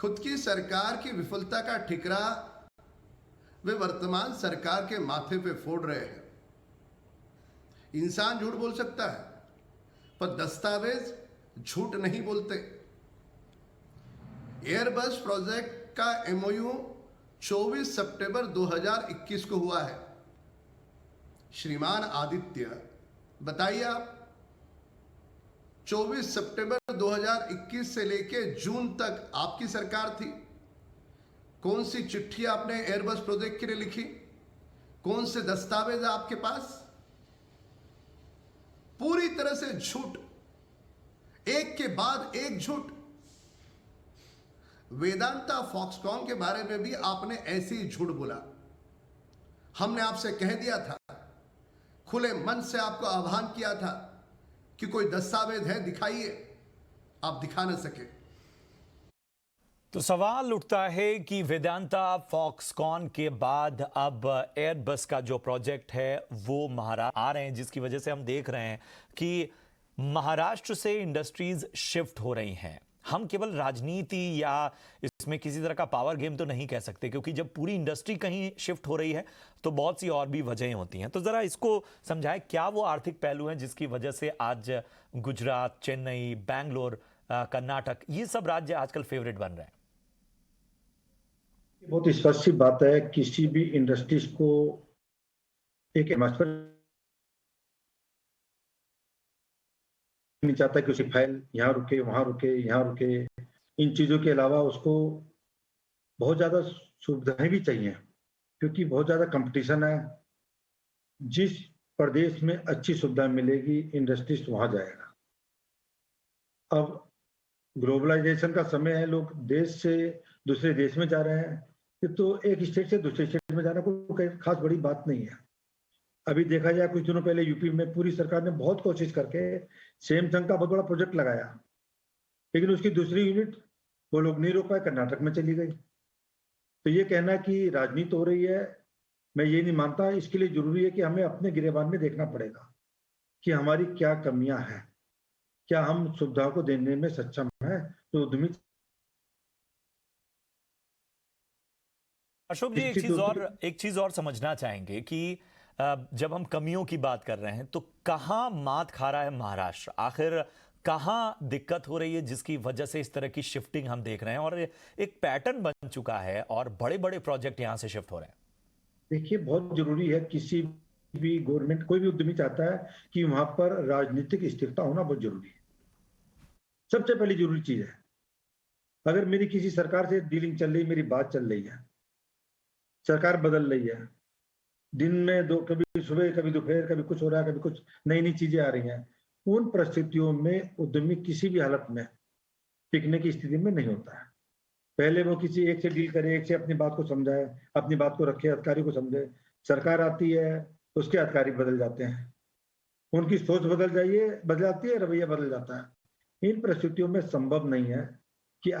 खुद की सरकार की विफलता का ठिकरा वे वर्तमान सरकार के माथे पे फोड़ रहे हैं। इंसान झूठ बोल सकता है, पर दस्तावेज झूठ नहीं बोलते। एयरबस प्रोजेक्ट का एमओयू 24 सितंबर 2021 को हुआ है। श्रीमान आदित्य, बताइए आप 24 सितंबर 2021 से लेके जून तक आपकी सरकार थी। कौन सी चिट्ठी आपने एयरबस प्रोजेक्ट के लिए लिखी? कौन से दस्तावेज आपके पास? पूरी तरह से झूठ, एक के बाद एक झूठ। वेदांता फॉक्सकॉन के बारे में भी आपने ऐसे ही झूठ बोला। हमने आपसे कह दिया था, खुले मन से आपको आह्वान किया था कि कोई दस्तावेज है दिखाइए, आप दिखा न सके। तो सवाल उठता है कि वेदांता फॉक्सकॉन के बाद अब एयरबस का जो प्रोजेक्ट है वो महाराष्ट्र आ रहे हैं, जिसकी वजह से हम देख रहे हैं कि महाराष्ट्र से इंडस्ट्रीज शिफ्ट हो रही हैं। हम केवल राजनीति या इसमें किसी तरह का पावर गेम तो नहीं कह सकते, क्योंकि जब पूरी इंडस्ट्री कहीं शिफ्ट हो रही है तो बहुत सी और भी वजहें होती हैं। तो जरा इसको समझाएं, क्या वो आर्थिक पहलू हैं जिसकी वजह से आज गुजरात, चेन्नई, बैंगलोर, कर्नाटक, ये सब राज्य आजकल फेवरेट बन रहे हैं? बहुत स्पष्ट सी बात है, किसी भी इंडस्ट्रीज को एक एटमॉस्फेयर नहीं चाहता कि उसकी फाइल यहाँ रुके, वहां रुके, यहाँ रुके। इन चीजों के अलावा उसको बहुत ज्यादा सुविधाएं भी चाहिए, क्योंकि बहुत ज्यादा कंपटीशन है। जिस प्रदेश में अच्छी सुविधा मिलेगी, इंडस्ट्रीज वहां जाएगा। अब ग्लोबलाइजेशन का समय है, लोग देश से दूसरे देश में जा रहे हैं, तो एक स्टेट से दूसरे स्टेट में जाना कोई खास बड़ी बात नहीं है। अभी देखा जाए, कुछ दिनों पहले यूपी में पूरी सरकार ने बहुत कोशिश करके सैमसंग का बहुत बड़ा प्रोजेक्ट लगाया, लेकिन उसकी दूसरी यूनिट वो लोग नहीं रोक पाए, कर्नाटक में चली गई। तो ये कहना कि राजनीति हो रही है, मैं ये नहीं मानता। इसके लिए जरूरी है कि हमें अपने गिरेबान में देखना पड़ेगा कि हमारी क्या कमियां हैं, क्या हम सुविधाओं को देने में सक्षम है। तो उद्यमी अशोक जी, एक चीज और समझना चाहेंगे कि जब हम कमियों की बात कर रहे हैं तो कहां मात खा रहा है महाराष्ट्र? आखिर कहां दिक्कत हो रही है जिसकी वजह से इस तरह की शिफ्टिंग हम देख रहे हैं और एक पैटर्न बन चुका है और बड़े बड़े प्रोजेक्ट यहां से शिफ्ट हो रहे हैं? देखिए, बहुत जरूरी है, किसी भी गवर्नमेंट, कोई भी उद्यमी चाहता है कि वहां पर राजनीतिक स्थिरता होना बहुत जरूरी है। सबसे पहली जरूरी चीज है। अगर मेरी किसी सरकार से डीलिंग चल रही, मेरी बात चल रही है, सरकार बदल रही है, दिन में दो, कभी सुबह कभी दोपहर, कभी कुछ हो रहा है, कभी कुछ नई नई चीजें आ रही हैं, उन परिस्थितियों में उद्यमी किसी भी हालत में टिकने की स्थिति में नहीं होता है। पहले वो किसी एक से डील करे, एक से अपनी बात को समझाए, अपनी बात को रखे, अधिकारी को समझे। सरकार आती है, उसके अधिकारी बदल जाते हैं, उनकी सोच बदल जाती है, रवैया बदल जाता है। इन परिस्थितियों में संभव नहीं है कि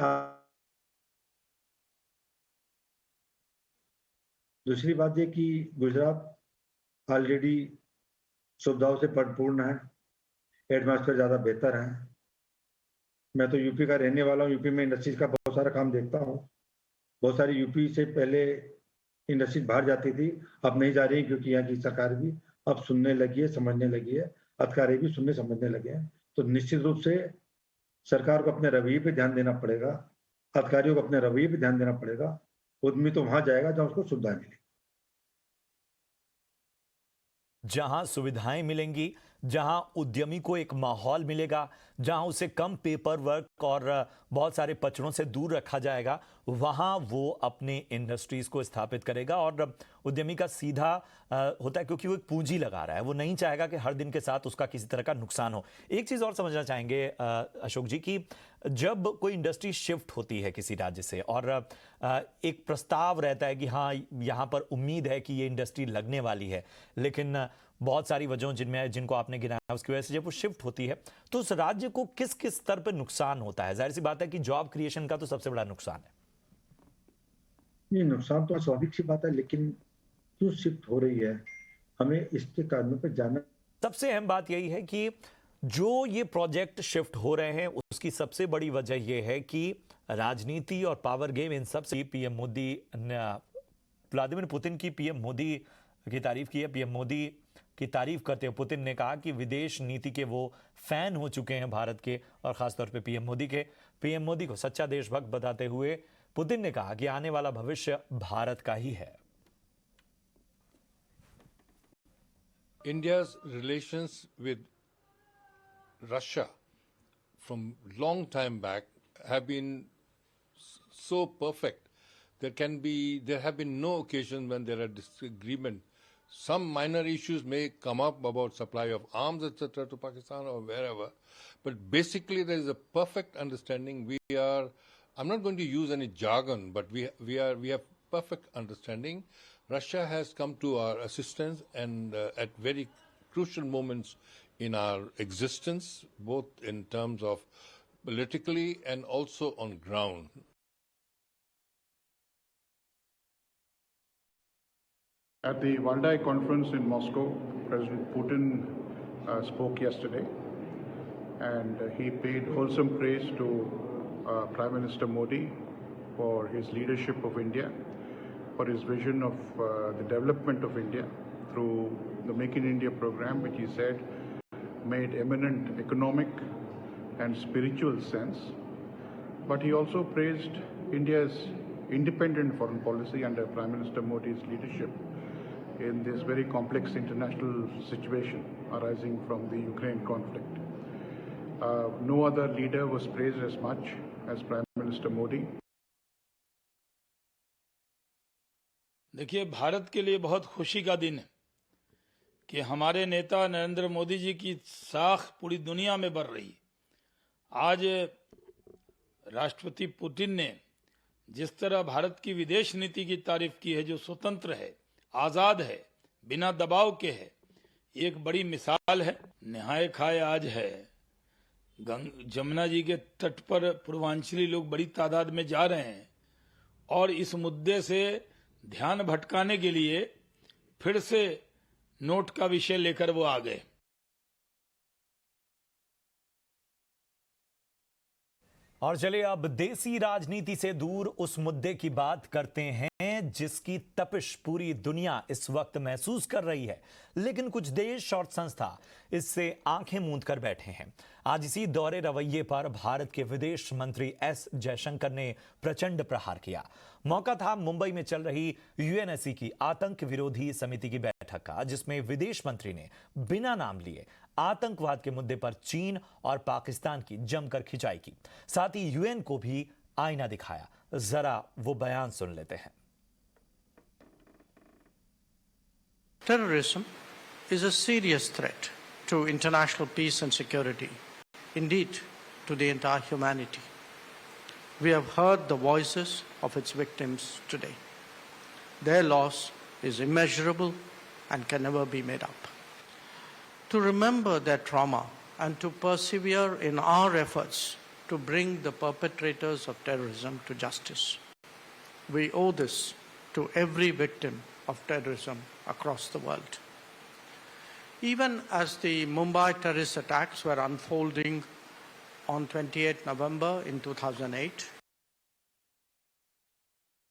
दूसरी बात ये कि गुजरात ऑलरेडी सुविधाओं से परिपूर्ण है, एटमॉस्फेयर ज्यादा बेहतर है। मैं तो यूपी का रहने वाला हूँ, यूपी में इंडस्ट्रीज का बहुत सारा काम देखता हूँ। बहुत सारी यूपी से पहले इंडस्ट्रीज बाहर जाती थी, अब नहीं जा रही, क्योंकि यहाँ की सरकार भी अब सुनने लगी है, समझने लगी है, अधिकारी भी सुनने समझने लगे हैं। तो निश्चित रूप से सरकार को अपने रवैये पे ध्यान देना पड़ेगा, अधिकारियों को अपने रवैये पे ध्यान देना पड़ेगा। उद्यमी तो वहां जाएगा जहां उसको सुविधा मिले, जहां सुविधाएं मिलेंगी, जहां उद्यमी को एक माहौल मिलेगा, जहां उसे कम पेपर वर्क और बहुत सारे पचड़ों से दूर रखा जाएगा, वहां वो अपने इंडस्ट्रीज को स्थापित करेगा। और उद्यमी का सीधा होता है, क्योंकि वो एक पूंजी लगा रहा है, वो नहीं चाहेगा कि हर दिन के साथ उसका किसी तरह का नुकसान हो। एक चीज और समझना चाहेंगे अशोक जी कि जब कोई इंडस्ट्री शिफ्ट होती है किसी राज्य से और एक प्रस्ताव रहता है कि हाँ, यहाँ पर उम्मीद है कि ये इंडस्ट्री लगने वाली है, लेकिन बहुत सारी वजहों जिनको आपने गिनाया, उसकी वजह से जब वो शिफ्ट होती है तो उस राज्य को किस किस स्तर पर नुकसान होता है? जाहिर सी बात है कि जॉब क्रिएशन का तो सबसे बड़ा नुकसान है। नहीं, नुकसान तो स्वाभाविक सी बात है, लेकिन क्यों शिफ्ट हो रही है, हमें इसके कारणों पर जानना। सबसे अहम बात यही है कि जो ये प्रोजेक्ट शिफ्ट हो रहे हैं उसकी सबसे बड़ी वजह यह है कि राजनीति और पावर गेम इन सब से पीएम मोदी व्लादिमीर पुतिन की पीएम मोदी की तारीफ की है। पीएम मोदी की तारीफ करते हुए पुतिन ने कहा कि विदेश नीति के वो फैन हो चुके हैं भारत के, और खासतौर पे पीएम मोदी के। पीएम मोदी को सच्चा देशभक्त बताते हुए पुतिन ने कहा कि आने वाला भविष्य भारत का ही है। India's relations with Russia from long time back have been so perfect. There have been no occasion when there are disagreement. Some minor issues may come up about supply of arms, etc., to Pakistan or wherever, but basically there is a perfect understanding. I'm not going to use any jargon, but we have perfect understanding. Russia has come to our assistance and at very crucial moments in our existence, both in terms of politically and also on ground. At the Valdai conference in Moscow, President Putin spoke yesterday, and he paid wholesome praise to Prime Minister Modi for his leadership of India, for his vision of the development of India through the Make in India program, which he said made eminent economic and spiritual sense. But he also praised India's independent foreign policy under Prime Minister Modi's leadership in this very complex international situation arising from the Ukraine conflict. No other leader was praised as much as Prime Minister Modi. देखिए, भारत के लिए बहुत खुशी का दिन है कि हमारे नेता नरेंद्र मोदी जी की साख पूरी दुनिया में बढ़ रही है। आज राष्ट्रपति पुतिन ने जिस तरह भारत की विदेश नीति की तारीफ की है, जो स्वतंत्र है, आजाद है, बिना दबाव के है, एक बड़ी मिसाल है। नहाए खाए आज है, जमुना जी के तट पर पूर्वांचली लोग बड़ी तादाद में जा रहे हैं, और इस मुद्दे से ध्यान भटकाने के लिए फिर से नोट का विषय लेकर वो आ गए। और चलिए अब देसी राजनीति से दूर उस मुद्दे की बात करते हैं जिसकी तपिश पूरी दुनिया इस वक्त महसूस कर रही है, लेकिन कुछ देश और संस्था इससे आंखें मूंद कर बैठे हैं। आज इसी दौरे रवैये पर भारत के विदेश मंत्री एस जयशंकर ने प्रचंड प्रहार किया। मौका था मुंबई में चल रही यूएनएससी की आतंक विरोधी समिति की बैठक का, जिसमें विदेश मंत्री ने बिना नाम लिए आतंकवाद के मुद्दे पर चीन और पाकिस्तान की जमकर खिंचाई की, साथ ही यूएन को भी आईना दिखाया। जरा वो बयान सुन लेते हैं। Terrorism is a serious threat to international peace and security, indeed to the entire humanity. We have heard the voices of its victims today. Their loss is immeasurable and can never be made up. To remember their trauma and to persevere in our efforts to bring the perpetrators of terrorism to justice. We owe this to every victim of terrorism across the world. Even as the Mumbai terrorist attacks were unfolding on 28 November in 2008,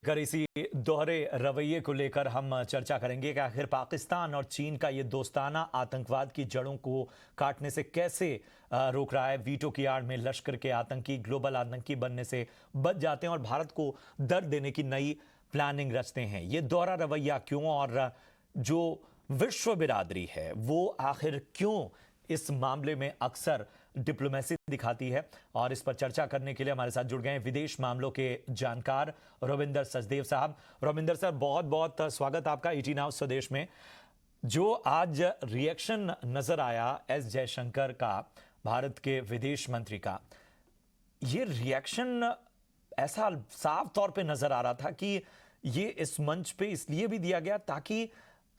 कर इसी दोहरे रवैये को लेकर हम चर्चा करेंगे कि आखिर पाकिस्तान और चीन का ये दोस्ताना आतंकवाद की जड़ों को काटने से कैसे रोक रहा है। वीटो की आड़ में लश्कर के आतंकी ग्लोबल आतंकी बनने से बच जाते हैं और भारत को दर्द देने की नई प्लानिंग रचते हैं। ये दोहरा रवैया क्यों, और जो विश्व बिरादरी है वो आखिर क्यों इस मामले में अक्सर डिप्लोमेसी दिखाती है, और इस पर चर्चा करने के लिए हमारे साथ जुड़ गए हैं विदेश मामलों के जानकार रविंदर सचदेव साहब। रविंदर सर, बहुत बहुत स्वागत आपका ईटी नाउ स्वदेश में। जो आज रिएक्शन नजर आया एस जयशंकर का, भारत के विदेश मंत्री का, ये रिएक्शन ऐसा साफ तौर पे नजर आ रहा था कि ये इस मंच पे इसलिए भी दिया गया ताकि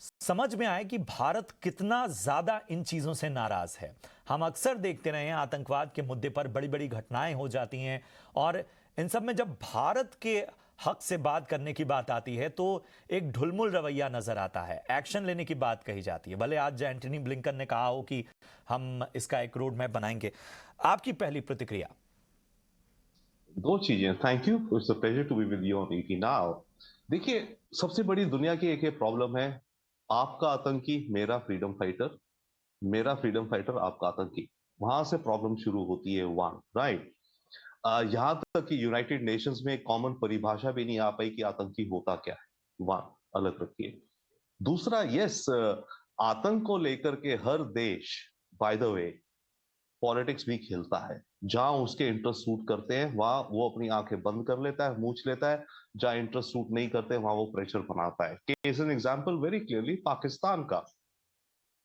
समझ में आए कि भारत कितना ज्यादा इन चीजों से नाराज है। हम अक्सर देखते रहे हैं आतंकवाद के मुद्दे पर बड़ी बड़ी घटनाएं हो जाती हैं, और इन सब में जब भारत के हक से बात करने की बात आती है तो एक ढुलमुल रवैया नजर आता है, एक्शन लेने की बात कही जाती है। भले आज एंटनी ब्लिंकन ने कहा हो कि हम इसका एक रोड मैप बनाएंगे, आपकी पहली प्रतिक्रिया? दो चीजें। Thank you, it's a pleasure to be with you on ET now. देखिए, सबसे बड़ी दुनिया की एक प्रॉब्लम है, आपका आतंकी मेरा फ्रीडम फाइटर, मेरा फ्रीडम फाइटर आपका आतंकी। वहां से प्रॉब्लम शुरू होती है, वन, राइट। यहां तक कि यूनाइटेड नेशंस में एक कॉमन परिभाषा भी नहीं आ पाई कि आतंकी होता क्या है, वन, अलग रखिए। दूसरा, यस, आतंक को लेकर के हर देश, बाय द वे, पॉलिटिक्स भी खेलता है। जहां उसके इंटरेस्ट सूट करते हैं वहां वो अपनी आंखें बंद कर लेता है, मूछ लेता है। जहां इंटरेस्ट सूट नहीं करते वहां वो प्रेशर बनाता है। Case an example very clearly Pakistan का।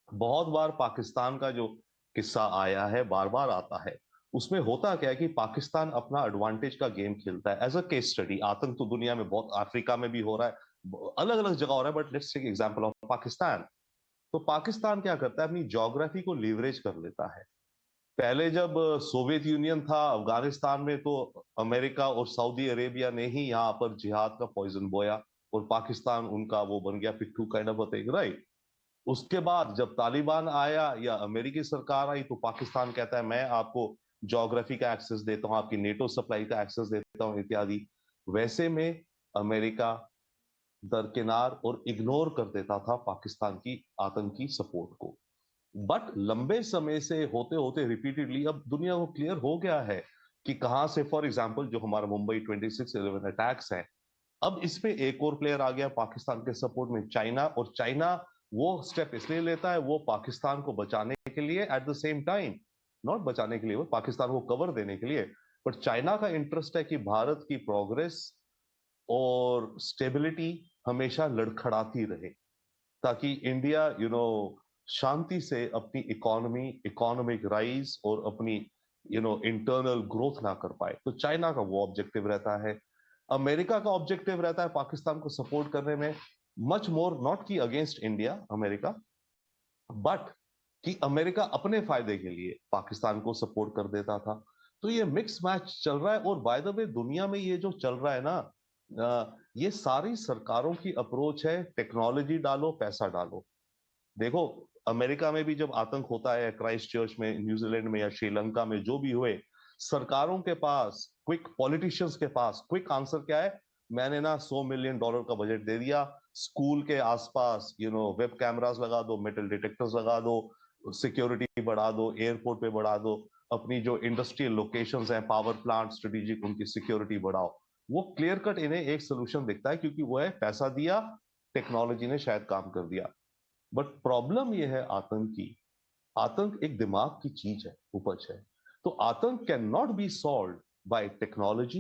बहुत बार पाकिस्तान का जो किस्सा आया है, बार बार आता है। उसमें होता क्या है कि पाकिस्तान अपना एडवांटेज का गेम खेलता है। एज अ केस स्टडी, आतंक तो दुनिया में बहुत, अफ्रीका में भी हो रहा है, अलग अलग जगह हो रहा है, but let's take example of Pakistan. तो पाकिस्तान क्या करता है, अपनी ज्योग्राफी को लीवरेज कर लेता है। पहले जब सोवियत यूनियन था अफगानिस्तान में, तो अमेरिका और सऊदी अरेबिया ने ही यहाँ पर जिहाद का पॉइजन बोया और पाकिस्तान उनका वो बन गया पिट्ठू काइंड ऑफ थिंग, राइट। उसके बाद जब तालिबान आया या अमेरिकी सरकार आई तो पाकिस्तान कहता है मैं आपको ज्योग्राफी का एक्सेस देता हूं, आपकी नेटो सप्लाई का एक्सेस देता हूं, इत्यादि। वैसे में अमेरिका दरकिनार और इग्नोर कर देता था पाकिस्तान की आतंकी सपोर्ट को। बट लंबे समय से होते होते रिपीटेडली अब दुनिया को क्लियर हो गया है कि कहां से, फॉर एग्जांपल जो हमारा मुंबई 26/11 अटैक्स है, अब इसमें एक और प्लेयर आ गया पाकिस्तान के सपोर्ट में, चाइना। और चाइना वो स्टेप इसलिए लेता है, वो पाकिस्तान को बचाने के लिए, at the same time, not बचाने के लिए, वो पाकिस्तान को कवर देने के लिए, बट चाइना का इंटरेस्ट है कि भारत की प्रोग्रेस और स्टेबिलिटी हमेशा लड़खड़ाती रहे, ताकि इंडिया शांति से अपनी इकोनॉमी, इकोनॉमिक राइज और अपनी इंटरनल ग्रोथ ना कर पाए। तो चाइना का वो ऑब्जेक्टिव रहता है। अमेरिका का ऑब्जेक्टिव रहता है पाकिस्तान को सपोर्ट करने में, मच मोर नॉट की अगेंस्ट इंडिया अमेरिका, बट कि अमेरिका अपने फायदे के लिए पाकिस्तान को सपोर्ट कर देता था। तो ये मिक्स मैच चल रहा है। और बाय द वे, दुनिया में ये जो चल रहा है ना, ये सारी सरकारों की अप्रोच है, टेक्नोलॉजी डालो, पैसा डालो। देखो, अमेरिका में भी जब आतंक होता है, क्राइस्ट चर्च में, न्यूजीलैंड में या श्रीलंका में जो भी हुए, सरकारों के पास, क्विक पॉलिटिशियंस के पास क्विक आंसर क्या है, मैंने ना $100 मिलियन का बजट दे दिया, स्कूल के आसपास वेब कैमरास लगा दो, मेटल डिटेक्टर्स लगा दो, सिक्योरिटी बढ़ा दो, एयरपोर्ट पे बढ़ा दो, अपनी जो इंडस्ट्रियल लोकेशंस हैं, पावर प्लांट, स्ट्रेटेजिक, उनकी सिक्योरिटी बढ़ाओ। वो क्लियर कट इन्हें एक सोल्यूशन दिखता है, क्योंकि वो है पैसा दिया, टेक्नोलॉजी ने शायद काम कर दिया। बट प्रॉब्लम ये है आतंक की, आतंक एक दिमाग की चीज है, उपज है। तो आतंक can not be solve by technology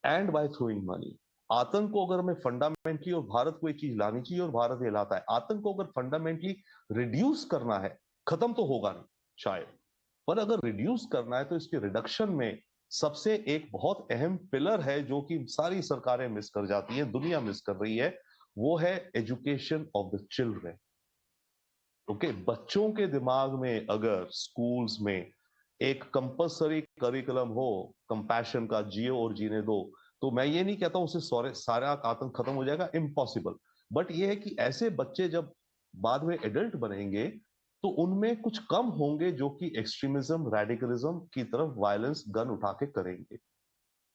and by throwing money. आतंक को अगर हमें फंडामेंटली, और भारत को एक चीज लानी चाहिए और भारत ये लाता है, आतंक को अगर फंडामेंटली रिड्यूस करना है, खत्म तो होगा नहीं शायद, पर अगर रिड्यूस करना है तो इसके रिडक्शन में सबसे एक बहुत अहम पिलर है जो कि सारी सरकारें मिस कर जाती हैं, दुनिया मिस कर रही है, वो है education of the children. Okay, बच्चों के दिमाग में अगर स्कूल्स में एक कंपल्सरी करिकुलम हो कंपैशन का, जियो और जीने दो, तो मैं ये नहीं कहता उससे सारा आतंक खत्म हो जाएगा, इम्पॉसिबल। बट ये है कि ऐसे बच्चे जब बाद में एडल्ट बनेंगे तो उनमें कुछ कम होंगे जो कि एक्सट्रीमिज्म, रेडिकलिज्म की तरफ वायलेंस गन उठा के करेंगे।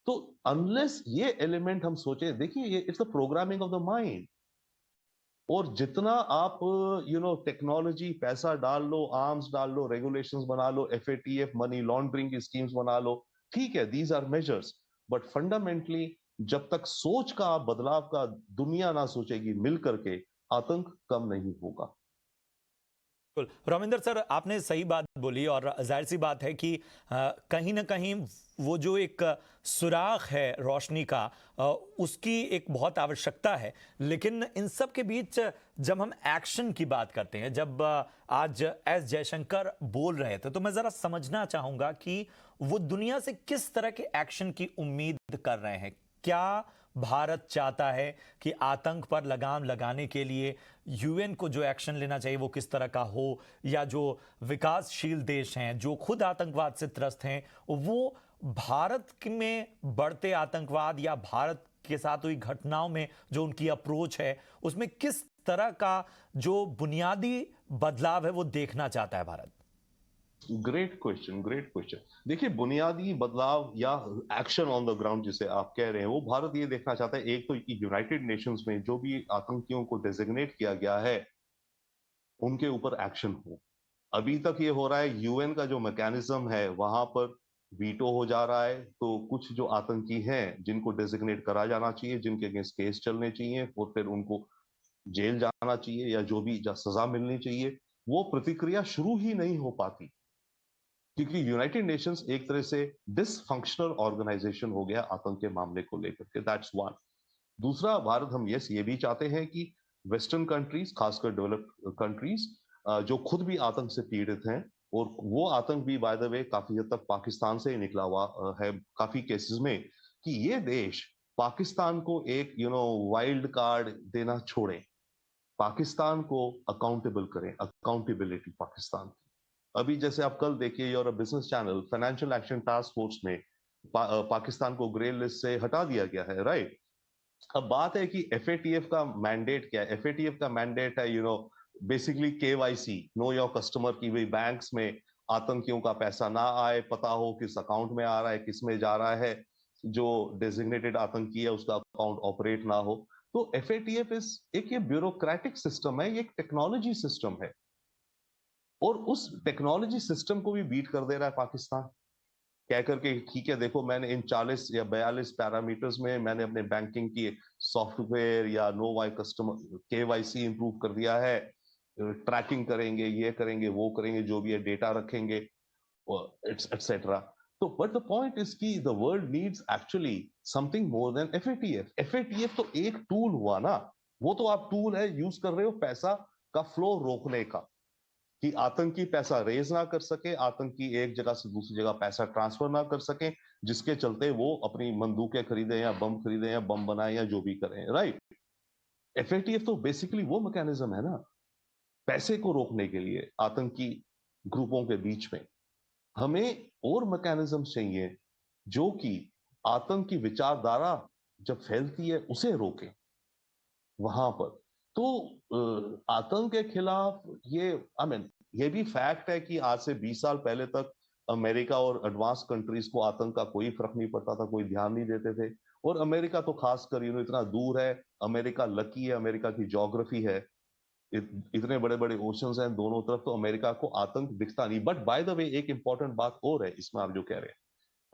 तो अनलेस ये एलिमेंट हम सोचे, देखिए ये it's the programming of the mind. और जितना आप टेक्नोलॉजी, पैसा डाल लो, आर्म्स डाल लो, रेगुलेशंस बना लो, FATF, मनी लॉन्ड्रिंग की स्कीम्स बना लो, ठीक है, these are measures, but fundamentally जब तक सोच का बदलाव का दुनिया ना सोचेगी मिल करके, आतंक कम नहीं होगा। रविंदर सर, आपने सही बात बोली और जाहिर सी बात है कि कहीं ना कहीं वो जो एक सुराख है रोशनी का, उसकी एक बहुत आवश्यकता है। लेकिन इन सब के बीच जब हम एक्शन की बात करते हैं, जब आज एस जयशंकर बोल रहे थे, तो मैं ज़रा समझना चाहूँगा कि वो दुनिया से किस तरह के एक्शन की उम्मीद कर रहे हैं। क्या भारत चाहता है कि आतंक पर लगाम लगाने के लिए UN को जो एक्शन लेना चाहिए वो किस तरह का हो, या जो विकासशील देश हैं जो खुद आतंकवाद से त्रस्त हैं वो भारत में बढ़ते आतंकवाद या भारत के साथ हुई घटनाओं में जो उनकी अप्रोच है, उसमें किस तरह का जो बुनियादी बदलाव है वो देखना चाहता है Bharat? Great question, great question. देखिए, बुनियादी बदलाव या एक्शन ऑन द ग्राउंड जिसे आप कह रहे हैं, वो भारत ये देखना चाहता है, एक तो यूनाइटेड नेशंस में जो भी आतंकियों को डेजिग्नेट किया गया है उनके ऊपर एक्शन हो। अभी तक ये हो रहा है, यूएन का जो मैकेनिज्म है वहां पर वीटो हो जा रहा है, तो कुछ जो आतंकी हैं जिनको डेजिग्नेट करा जाना चाहिए, जिनके अगेंस्ट केस चलने चाहिए और फिर उनको जेल जाना चाहिए या जो भी सजा मिलनी चाहिए, वो प्रक्रिया शुरू ही नहीं हो पाती क्योंकि यूनाइटेड नेशंस एक तरह से डिसफंक्शनल ऑर्गेनाइजेशन हो गया आतंक के मामले को लेकर के। That's one. दूसरा, भारत हम ये भी चाहते हैं कि वेस्टर्न कंट्रीज, खासकर डेवलप्ड कंट्रीज जो खुद भी आतंक से पीड़ित हैं, और वो आतंक भी बाय द वे काफी हद तक पाकिस्तान से ही निकला हुआ है काफी केसेस में, कि ये देश पाकिस्तान को एक वाइल्ड कार्ड देना छोड़े, पाकिस्तान को अकाउंटेबल करें, अकाउंटेबिलिटी पाकिस्तान की। अभी जैसे आप कल देखिए, your business channel, financial action task force में पाकिस्तान को ग्रे लिस्ट से हटा दिया गया है, राइट? अब बात है कि एफएटीएफ का मैंडेट क्या है? एफएटीएफ का मैंडेट है basically KYC, know your customer, की भाई बैंक्स में आतंकियों का पैसा ना आए, पता हो किस अकाउंट में आ रहा है, किस में जा रहा है, जो डेजिग्नेटेड आतंकी है उसका अकाउंट ऑपरेट ना हो। तो एफएटीएफ एक ये ब्यूरोक्रेटिक सिस्टम है, ये एक टेक्नोलॉजी सिस्टम है, और उस टेक्नोलॉजी सिस्टम को भी बीट कर दे रहा है पाकिस्तान, कह करके ठीक है देखो मैंने इन 40 या 42 पैरामीटर्स में मैंने अपने बैंकिंग की सॉफ्टवेयर या know why customer KYC improve कर दिया है, ट्रैकिंग करेंगे, ये करेंगे, वो करेंगे, जो भी है डेटा रखेंगे, एटसेट्रा। तो बट द पॉइंट इज कि the world needs actually something more than FATF. FATF तो एक टूल हुआ ना, वो तो आप टूल है यूज कर रहे हो पैसा का फ्लो रोकने का, कि आतंकी पैसा रेज ना कर सके, आतंकी एक जगह से दूसरी जगह पैसा ट्रांसफर ना कर सके, जिसके चलते वो अपनी बंदूकें खरीदे या बम खरीदे या बम बनाए या जो भी करें, राइट? एफएटीएफ तो बेसिकली वो मैकेनिज्म है ना, पैसे को रोकने के लिए आतंकी ग्रुपों के बीच में। हमें और मैकेनिज्म चाहिए जो कि आतंक की विचारधारा जब फैलती है उसे रोके वहां पर। तो आतंक के खिलाफ ये भी फैक्ट है कि आज से 20 साल पहले तक अमेरिका और एडवांस कंट्रीज को आतंक का कोई फर्क नहीं पड़ता था, कोई ध्यान नहीं देते थे, और अमेरिका तो खासकर इतना दूर है, अमेरिका लकी है, अमेरिका की ज्योग्राफी है, इतने बड़े बड़े ओशंस हैं दोनों तरफ, तो अमेरिका को आतंक दिखता नहीं। बट बाय द वे एक इंपॉर्टेंट बात और है इसमें, आप जो कह रहे हैं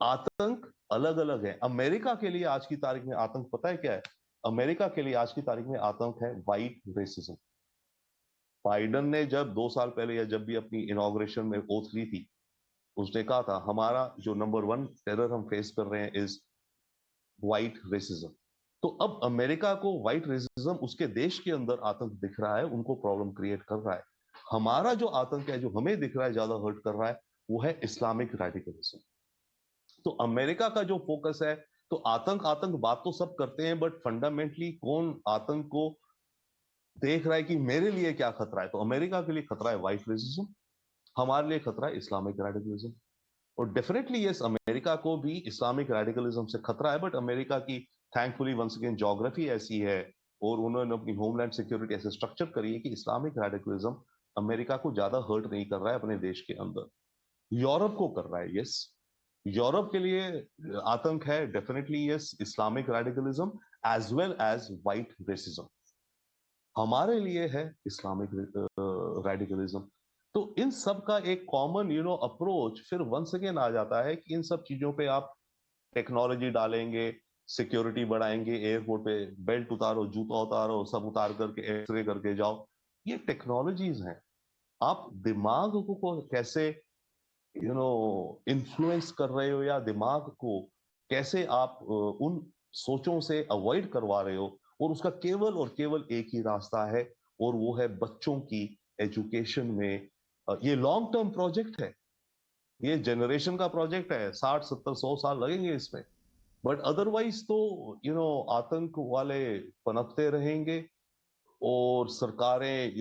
आतंक अलग अलग है। अमेरिका के लिए आज की तारीख में आतंक पता है क्या है? अमेरिका के लिए आज की तारीख में आतंक है व्हाइट रेसिज्म। बाइडन ने जब 2 साल पहले या जब भी अपनी इनॉग्रेशन में ओथ ली थी, उसने कहा था हमारा जो नंबर 1 टेरर हम फेस कर रहे हैं इज व्हाइट रेसिज्म। तो अब अमेरिका को व्हाइट रेसिज्म उसके देश के अंदर आतंक दिख रहा है, उनको प्रॉब्लम क्रिएट कर रहा है। हमारा जो आतंक है, जो हमें दिख रहा है ज्यादा हर्ट कर रहा है, वो है इस्लामिक रेडिकलिज्म। तो अमेरिका का जो फोकस है, तो आतंक बात तो सब करते हैं, बट फंडामेंटली कौन आतंक को देख रहा है कि मेरे लिए क्या खतरा है? तो अमेरिका के लिए खतरा है व्हाइट रेसिज्म, हमारे लिए खतरा है इस्लामिक रेडिकलिज्म। और डेफिनेटली यस, अमेरिका को भी इस्लामिक रेडिकलिज्म से खतरा है, बट अमेरिका की थैंकफुली वंस अगेन ज्योग्राफी ऐसी है और उन्होंने अपनी होमलैंड सिक्योरिटी ऐसे स्ट्रक्चर करी है कि इस्लामिक रेडिकलिज्म अमेरिका को ज्यादा हर्ट नहीं कर रहा है अपने देश के अंदर, यूरोप को कर रहा है। यस, यूरोप के लिए आतंक है definitely yes, Islamic radicalism as well as white racism. हमारे लिए है इस्लामिक रेडिकलिज्म। तो इन सब का एक कॉमन अप्रोच फिर वंस अगेन आ जाता है कि इन सब चीजों पे आप टेक्नोलॉजी डालेंगे, सिक्योरिटी बढ़ाएंगे, एयरपोर्ट पे बेल्ट उतारो, जूता उतारो, सब उतार करके एक्सरे करके जाओ, ये टेक्नोलॉजीज हैं। आप दिमाग को कैसे इन्फ्लुएंस कर रहे हो, या दिमाग को कैसे आप उन सोचों से अवॉइड करवा रहे हो, और उसका केवल और केवल एक ही रास्ता है, और वो है बच्चों की एजुकेशन में। ये लॉन्ग टर्म प्रोजेक्ट है, ये जनरेशन का प्रोजेक्ट है, 60, 70, 100 साल लगेंगे इसमें, बट अदरवाइज तो आतंक वाले पनपते रहेंगे और सरकारें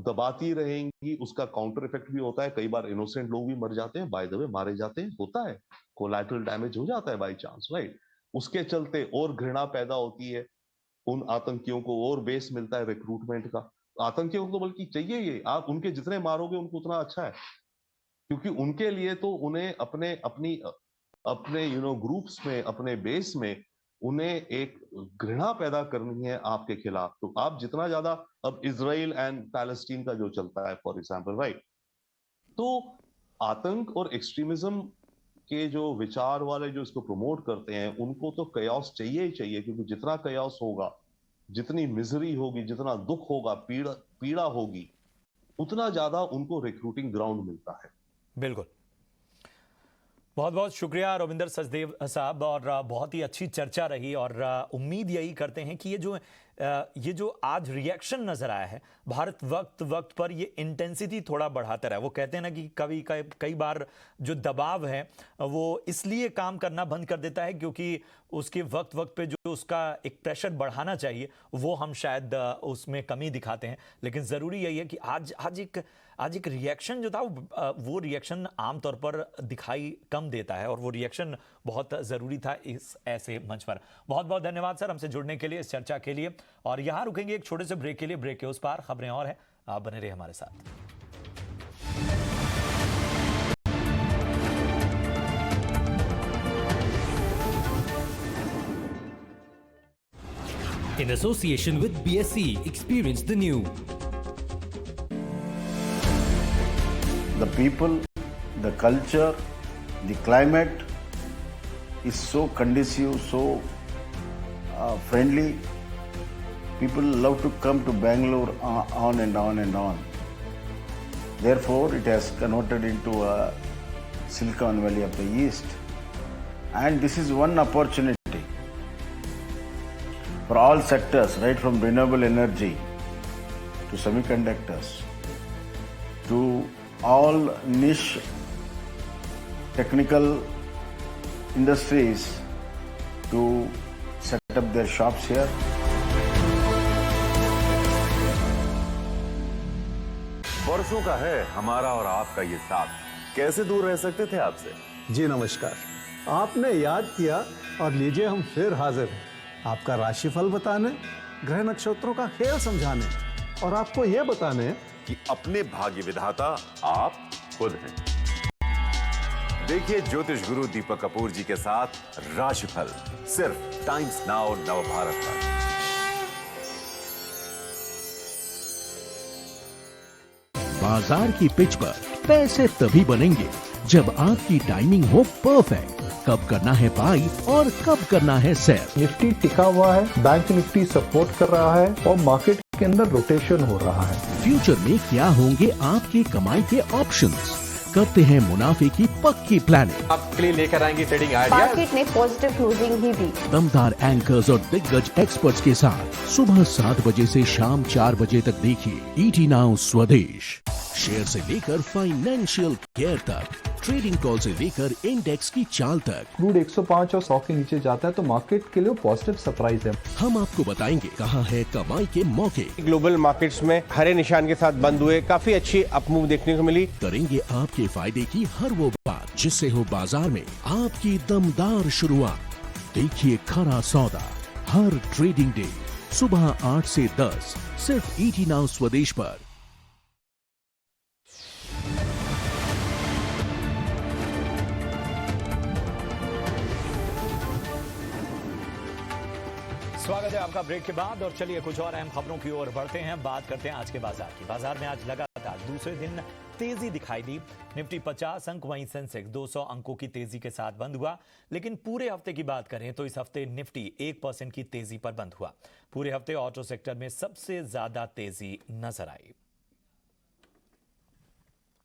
दबाती रहेंगी। उसका काउंटर इफेक्ट भी होता है, कई बार इनोसेंट लोग भी मर जाते हैं, बाय द वे मारे जाते हैं, होता है, कोलैटरल डैमेज हो जाता है बाय चांस, राइट? उसके चलते और घृणा पैदा होती है, उन आतंकियों को और बेस मिलता है रिक्रूटमेंट का। आतंकियों को तो बल्कि चाहिए ये, आप उनके जितने मारोगे उनको उतना अच्छा है, क्योंकि उनके लिए तो उन्हें अपने ग्रुप्स में, अपने बेस में उन्हें एक घृणा पैदा करनी है आपके खिलाफ। तो आप जितना ज्यादा, अब इजराइल एंड पैलेस्टीन का जो चलता है फॉर एग्जांपल, राइट, तो आतंक और एक्सट्रीमिज्म के जो विचार वाले जो इसको प्रमोट करते हैं, उनको तो कयास चाहिए ही चाहिए, क्योंकि जितना कयास होगा, जितनी मिजरी होगी, जितना दुख होगा, पीड़ा होगी, उतना ज्यादा उनको रिक्रूटिंग ग्राउंड मिलता है। बिल्कुल, बहुत बहुत शुक्रिया रविंदर सचदेव साहब, और बहुत ही अच्छी चर्चा रही। और उम्मीद यही करते हैं कि ये जो आज रिएक्शन नजर आया है, भारत वक्त पर ये इंटेंसिटी थोड़ा बढ़ाता रहा। वो कहते हैं ना कि कई बार जो दबाव है वो इसलिए काम करना बंद कर देता है क्योंकि उसके वक्त पे जो उसका एक प्रेशर बढ़ाना चाहिए वो हम शायद उसमें कमी दिखाते हैं। लेकिन ज़रूरी यही है कि आज एक रिएक्शन जो था वो रिएक्शन आमतौर पर दिखाई कम देता है, और वो रिएक्शन बहुत ज़रूरी था इस ऐसे मंच पर। बहुत बहुत धन्यवाद सर हमसे जुड़ने के लिए, इस चर्चा के लिए। और यहाँ रुकेंगे एक छोटे से ब्रेक के लिए। ब्रेक के उस पार खबरें और हैं, आप बने रहिए हमारे साथ। In association with BSc, experience the new. The people, the culture, the climate is so conducive, so friendly. People love to come to Bangalore on and on and on. Therefore, it has converted into a Silicon Valley of the East. And this is one opportunity for all sectors, right from renewable energy to semiconductors to all niche technical industries to set up their shops here. वर्षों का है हमारा और आपका ये साथ, कैसे दूर रह सकते थे आपसे। जी नमस्कार, आपने याद किया और लीजिए हम फिर हाजिर हैं आपका राशिफल बताने, ग्रह नक्षत्रों का खेल समझाने और आपको यह बताने कि अपने भाग्य विधाता आप खुद हैं। देखिए ज्योतिष गुरु दीपक कपूर जी के साथ राशिफल, सिर्फ टाइम्स नाउ नवभारत पर। बाजार की पिच पर पैसे तभी बनेंगे जब आपकी टाइमिंग हो परफेक्ट। कब करना है बाई और कब करना है सेल। निफ्टी टिका हुआ है, बैंक निफ्टी सपोर्ट कर रहा है और मार्केट के अंदर रोटेशन हो रहा है। फ्यूचर में क्या होंगे आपके कमाई के ऑप्शंस, करते हैं मुनाफे की पक्की प्लानिंग। आपके लिए लेकर आएंगे ट्रेडिंग आइडिया। मार्केट ने पॉजिटिव क्लोजिंग ही दी। दमदार एंकर्स और दिग्गज एक्सपर्ट्स के साथ सुबह 7 बजे से शाम 4 बजे तक देखिए ईटी नाउ स्वदेश। शेयर से लेकर फाइनेंशियल केयर तक, ट्रेडिंग कॉल से लेकर इंडेक्स की चाल तक। क्रूड 105 और 100 के नीचे जाता है तो मार्केट के लिए पॉजिटिव सरप्राइज है। हम आपको बताएंगे कहां है कमाई के मौके। ग्लोबल मार्केट्स में हरे निशान के साथ बंद हुए, काफी अच्छी अपमूव देखने को मिली। करेंगे आपके फायदे की हर वो बात जिससे हो बाजार में आपकी दमदार शुरुआत। देखिए खरा सौदा हर ट्रेडिंग डे सुबह 8 से 10 सिर्फ ईटी नाउ स्वदेश पर। स्वागत है आपका ब्रेक के बाद, और चलिए कुछ और अहम खबरों की ओर बढ़ते हैं। बात करते हैं आज के बाजार की। बाजार में आज लगातार दूसरे दिन तेजी दिखाई दी। निफ्टी 50 अंक, वहीं सेंसेक्स 200 अंकों की तेजी के साथ बंद हुआ। लेकिन पूरे हफ्ते की बात करें तो इस हफ्ते निफ्टी 1% की तेजी पर बंद हुआ। पूरे हफ्ते ऑटो सेक्टर में सबसे ज्यादा तेजी नजर आई।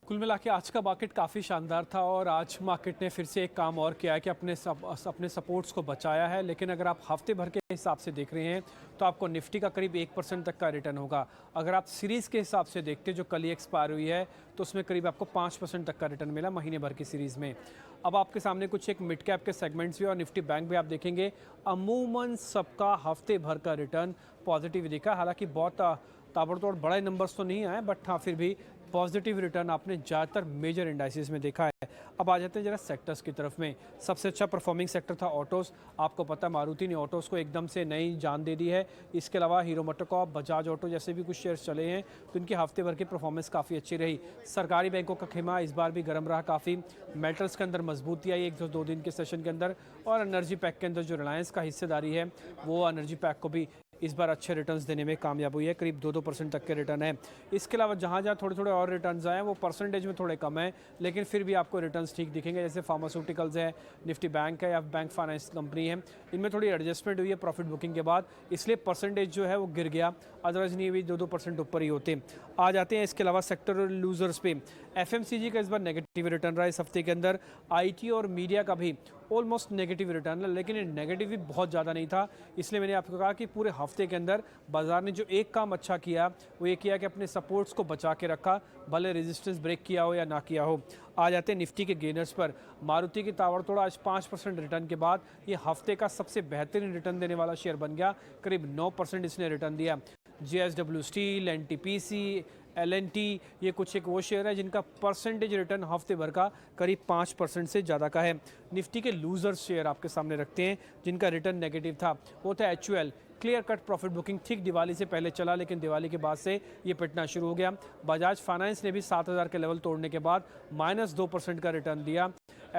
कुल मिला के आज का मार्केट काफ़ी शानदार था और आज मार्केट ने फिर से एक काम और किया है कि अपने सपोर्ट्स को बचाया है। लेकिन अगर आप हफ्ते भर के हिसाब से देख रहे हैं तो आपको निफ्टी का करीब 1% तक का रिटर्न होगा। अगर आप सीरीज़ के हिसाब से देखते जो कल ही एक्सपायर हुई है तो उसमें करीब आपको 5% तक का रिटर्न मिला महीने भर की सीरीज़ में। अब आपके सामने कुछ एक मिड कैप के सेगमेंट्स भी और निफ्टी बैंक भी आप देखेंगे, अमूमन सबका हफ्ते भर का रिटर्न पॉजिटिव दिखा। हालांकि बहुत ताबड़तोड़ बड़े नंबर्स तो नहीं आए, बट हाँ फिर भी पॉजिटिव रिटर्न आपने ज़्यादातर मेजर इंडाइसिस में देखा है। अब आ जाते हैं जरा सेक्टर्स की तरफ में। सबसे अच्छा परफॉर्मिंग सेक्टर था ऑटोज़। आपको पता है मारुति ने ऑटोज़ को एकदम से नई जान दे दी है। इसके अलावा हीरो मोटोकॉर्प, बजाज ऑटो जैसे भी कुछ शेयर्स चले हैं तो इनकी हफ्ते भर की परफॉर्मेंस काफ़ी अच्छी रही। सरकारी बैंकों का खेमा इस बार भी गर्म रहा काफ़ी। मेटल्स के अंदर मजबूती आई 1-2 दिन के सेशन के अंदर, और एनर्जी पैक के अंदर जो रिलायंस का हिस्सेदारी है वो एनर्जी पैक को भी इस बार अच्छे रिटर्न्स देने में कामयाब हुई है। करीब 2% तक के रिटर्न है। इसके अलावा जहाँ जहाँ थोड़े और रिटर्न्स आए हैं वो परसेंटेज में थोड़े कम है, लेकिन फिर भी आपको रिटर्न्स ठीक दिखेंगे। जैसे फार्मास्यूटिकल्स है, निफ्टी बैंक है या बैंक फाइनेंस कंपनी है, इनमें थोड़ी एडजस्टमेंट हुई है प्रॉफिट बुकिंग के बाद, इसलिए परसेंटेज जो है वो गिर गया। अदरवाइज नहीं भी 2% ऊपर ही होते। आ जाते हैं इसके अलावा सेक्टर लूजर्स पे। एफएमसीजी का इस बार नेगेटिव रिटर्न रहा इस हफ्ते के अंदर। आईटी और मीडिया का भी ऑलमोस्ट नेगेटिव रिटर्न है, लेकिन नेगेटिव भी बहुत ज़्यादा नहीं था। इसलिए मैंने आपको कहा कि पूरे हफ्ते के अंदर बाजार ने जो एक काम अच्छा किया वो ये किया कि अपने सपोर्ट्स को बचा के रखा, भले रेजिस्टेंस ब्रेक किया हो या ना किया हो। आ जाते हैं निफ्टी के गेनर्स पर। मारुति की ताबड़तोड़ आज 5% रिटर्न के बाद ये हफ्ते का सबसे बेहतरीन रिटर्न देने वाला शेयर बन गया। करीब 9% इसने रिटर्न दिया। JSW स्टील, NTPC, LNT ये कुछ एक वो शेयर है जिनका परसेंटेज रिटर्न हफ्ते भर का करीब 5% से ज़्यादा का है। निफ्टी के लूजर्स शेयर आपके सामने रखते हैं जिनका रिटर्न नेगेटिव था। वो था HUL। Clear cut profit booking ठीक दिवाली से पहले चला, लेकिन दिवाली के बाद से ये पिटना शुरू हो गया। बजाज फाइनेंस ने भी 7000 के लेवल तोड़ने के बाद -2% का रिटर्न दिया।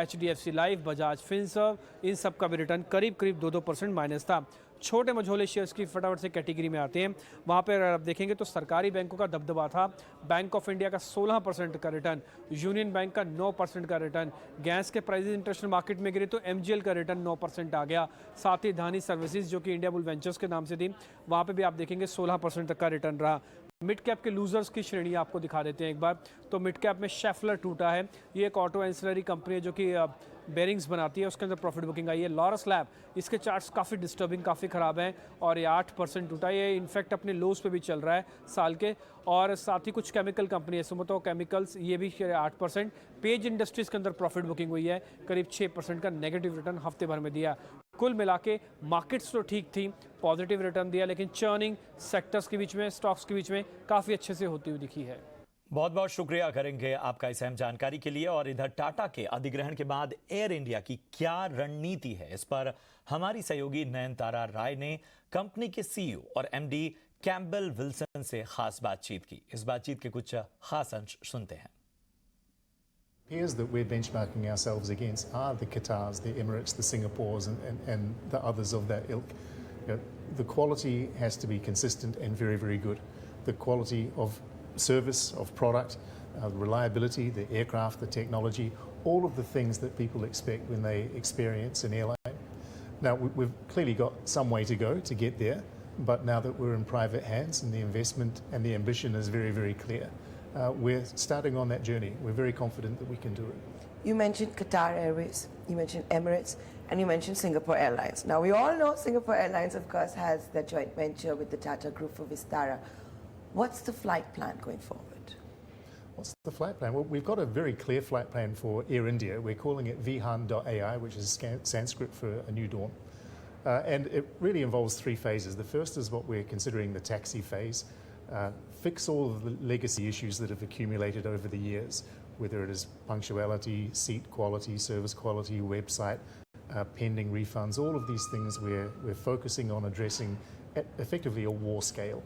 HDFC लाइफ, बजाज फिनसर्व, इन सब का भी रिटर्न करीब 2% माइनस था। छोटे मझोले शेयर्स की फटाफट से कैटेगरी में आते हैं। वहाँ पर अगर आप देखेंगे तो सरकारी बैंकों का दबदबा था। बैंक ऑफ इंडिया का 16% का रिटर्न, यूनियन बैंक का 9% का रिटर्न। गैस के प्राइसेस इंटरनेशनल मार्केट में गिरे तो MGL का रिटर्न 9% आ गया। साथ ही धानी सर्विसेज जो कि इंडिया बुल वेंचर्स के नाम से थी, वहाँ पे भी आप देखेंगे 16% तक का रिटर्न रहा। मिड कैप के लूजर्स की श्रेणी आपको दिखा देते हैं एक बार। तो मिड कैप में शेफलर टूटा है। ये एक ऑटो एंसिलरी कंपनी है जो कि बेरिंग्स बनाती है, उसके अंदर प्रॉफिट बुकिंग आई है। लॉरस लैब, इसके चार्ट्स काफ़ी डिस्टर्बिंग, काफ़ी ख़राब हैं और ये 8% टूटा। ये इनफैक्ट अपने लोज पे भी चल रहा है साल के। और साथ ही कुछ केमिकल कंपनी है, सुमोटो केमिकल्स, ये भी 8%। पेज इंडस्ट्रीज़ के अंदर प्रॉफिट बुकिंग हुई है, करीब 6% का नेगेटिव रिटर्न हफ्ते भर में दिया। कुल मिला के मार्केट्स तो ठीक थी, पॉजिटिव रिटर्न दिया, लेकिन चर्निंग सेक्टर्स के बीच में, स्टॉक्स के बीच में काफ़ी अच्छे से होती हुई दिखी है। बहुत बहुत शुक्रिया करेंगे आपका इस अहम जानकारी के लिए। और इधर टाटा के अधिग्रहण के बाद एयर इंडिया की क्या रणनीति है, इस पर हमारी सहयोगी नयनतारा राय ने कंपनी के CEO और MD कैम्पबेल विल्सन से खास बातचीत की। इस बातचीत के कुछ खास अंश सुनते हैं। Peers that we're benchmarking ourselves against are the Qatars, the Emirates, the Singapores, and the others of that ilk. You know, the quality has to be consistent and very, very good. The quality of service, of product, reliability, the aircraft, the technology, all of the things that people expect when they experience an airline. Now, we've clearly got some way to go to get there, but now that we're in private hands and the investment and the ambition is very, very clear, we're starting on that journey. We're very confident that we can do it. You mentioned Qatar Airways, you mentioned Emirates, and you mentioned Singapore Airlines. Now, we all know Singapore Airlines, of course, has the joint venture with the Tata Group for Vistara. What's the flight plan going forward? What's the flight plan? Well, we've got a very clear flight plan for Air India. We're calling it Vihan.ai, which is Sanskrit for a new dawn. And it really involves 3 phases. The first is what we're considering the taxi phase. Fix all of the legacy issues that have accumulated over the years, whether it is punctuality, seat quality, service quality, website, pending refunds, all of these things we're focusing on addressing at effectively a war scale.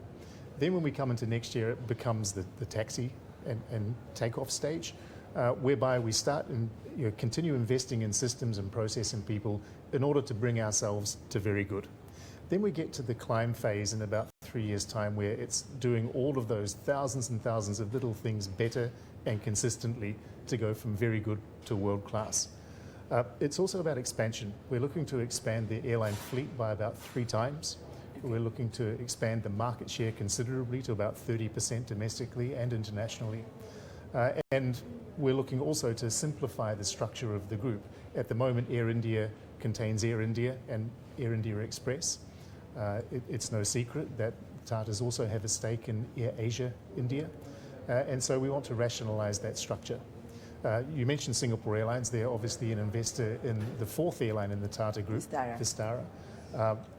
Then when we come into next year, it becomes the taxi and takeoff stage, whereby we start and continue investing in systems and process and people in order to bring ourselves to very good. Then we get to the climb phase in about 3 years' time, where it's doing all of those thousands and thousands of little things better and consistently to go from very good to world class. It's also about expansion. We're looking to expand the airline fleet by about 3 times. We're looking to expand the market share considerably to about 30% domestically and internationally. And we're looking also to simplify the structure of the group. At the moment, Air India contains Air India and Air India Express. It's no secret that Tatas also have a stake in Air Asia India. And so we want to rationalize that structure. You mentioned Singapore Airlines. They're obviously an investor in the 4th airline in the Tata Group, Vistara.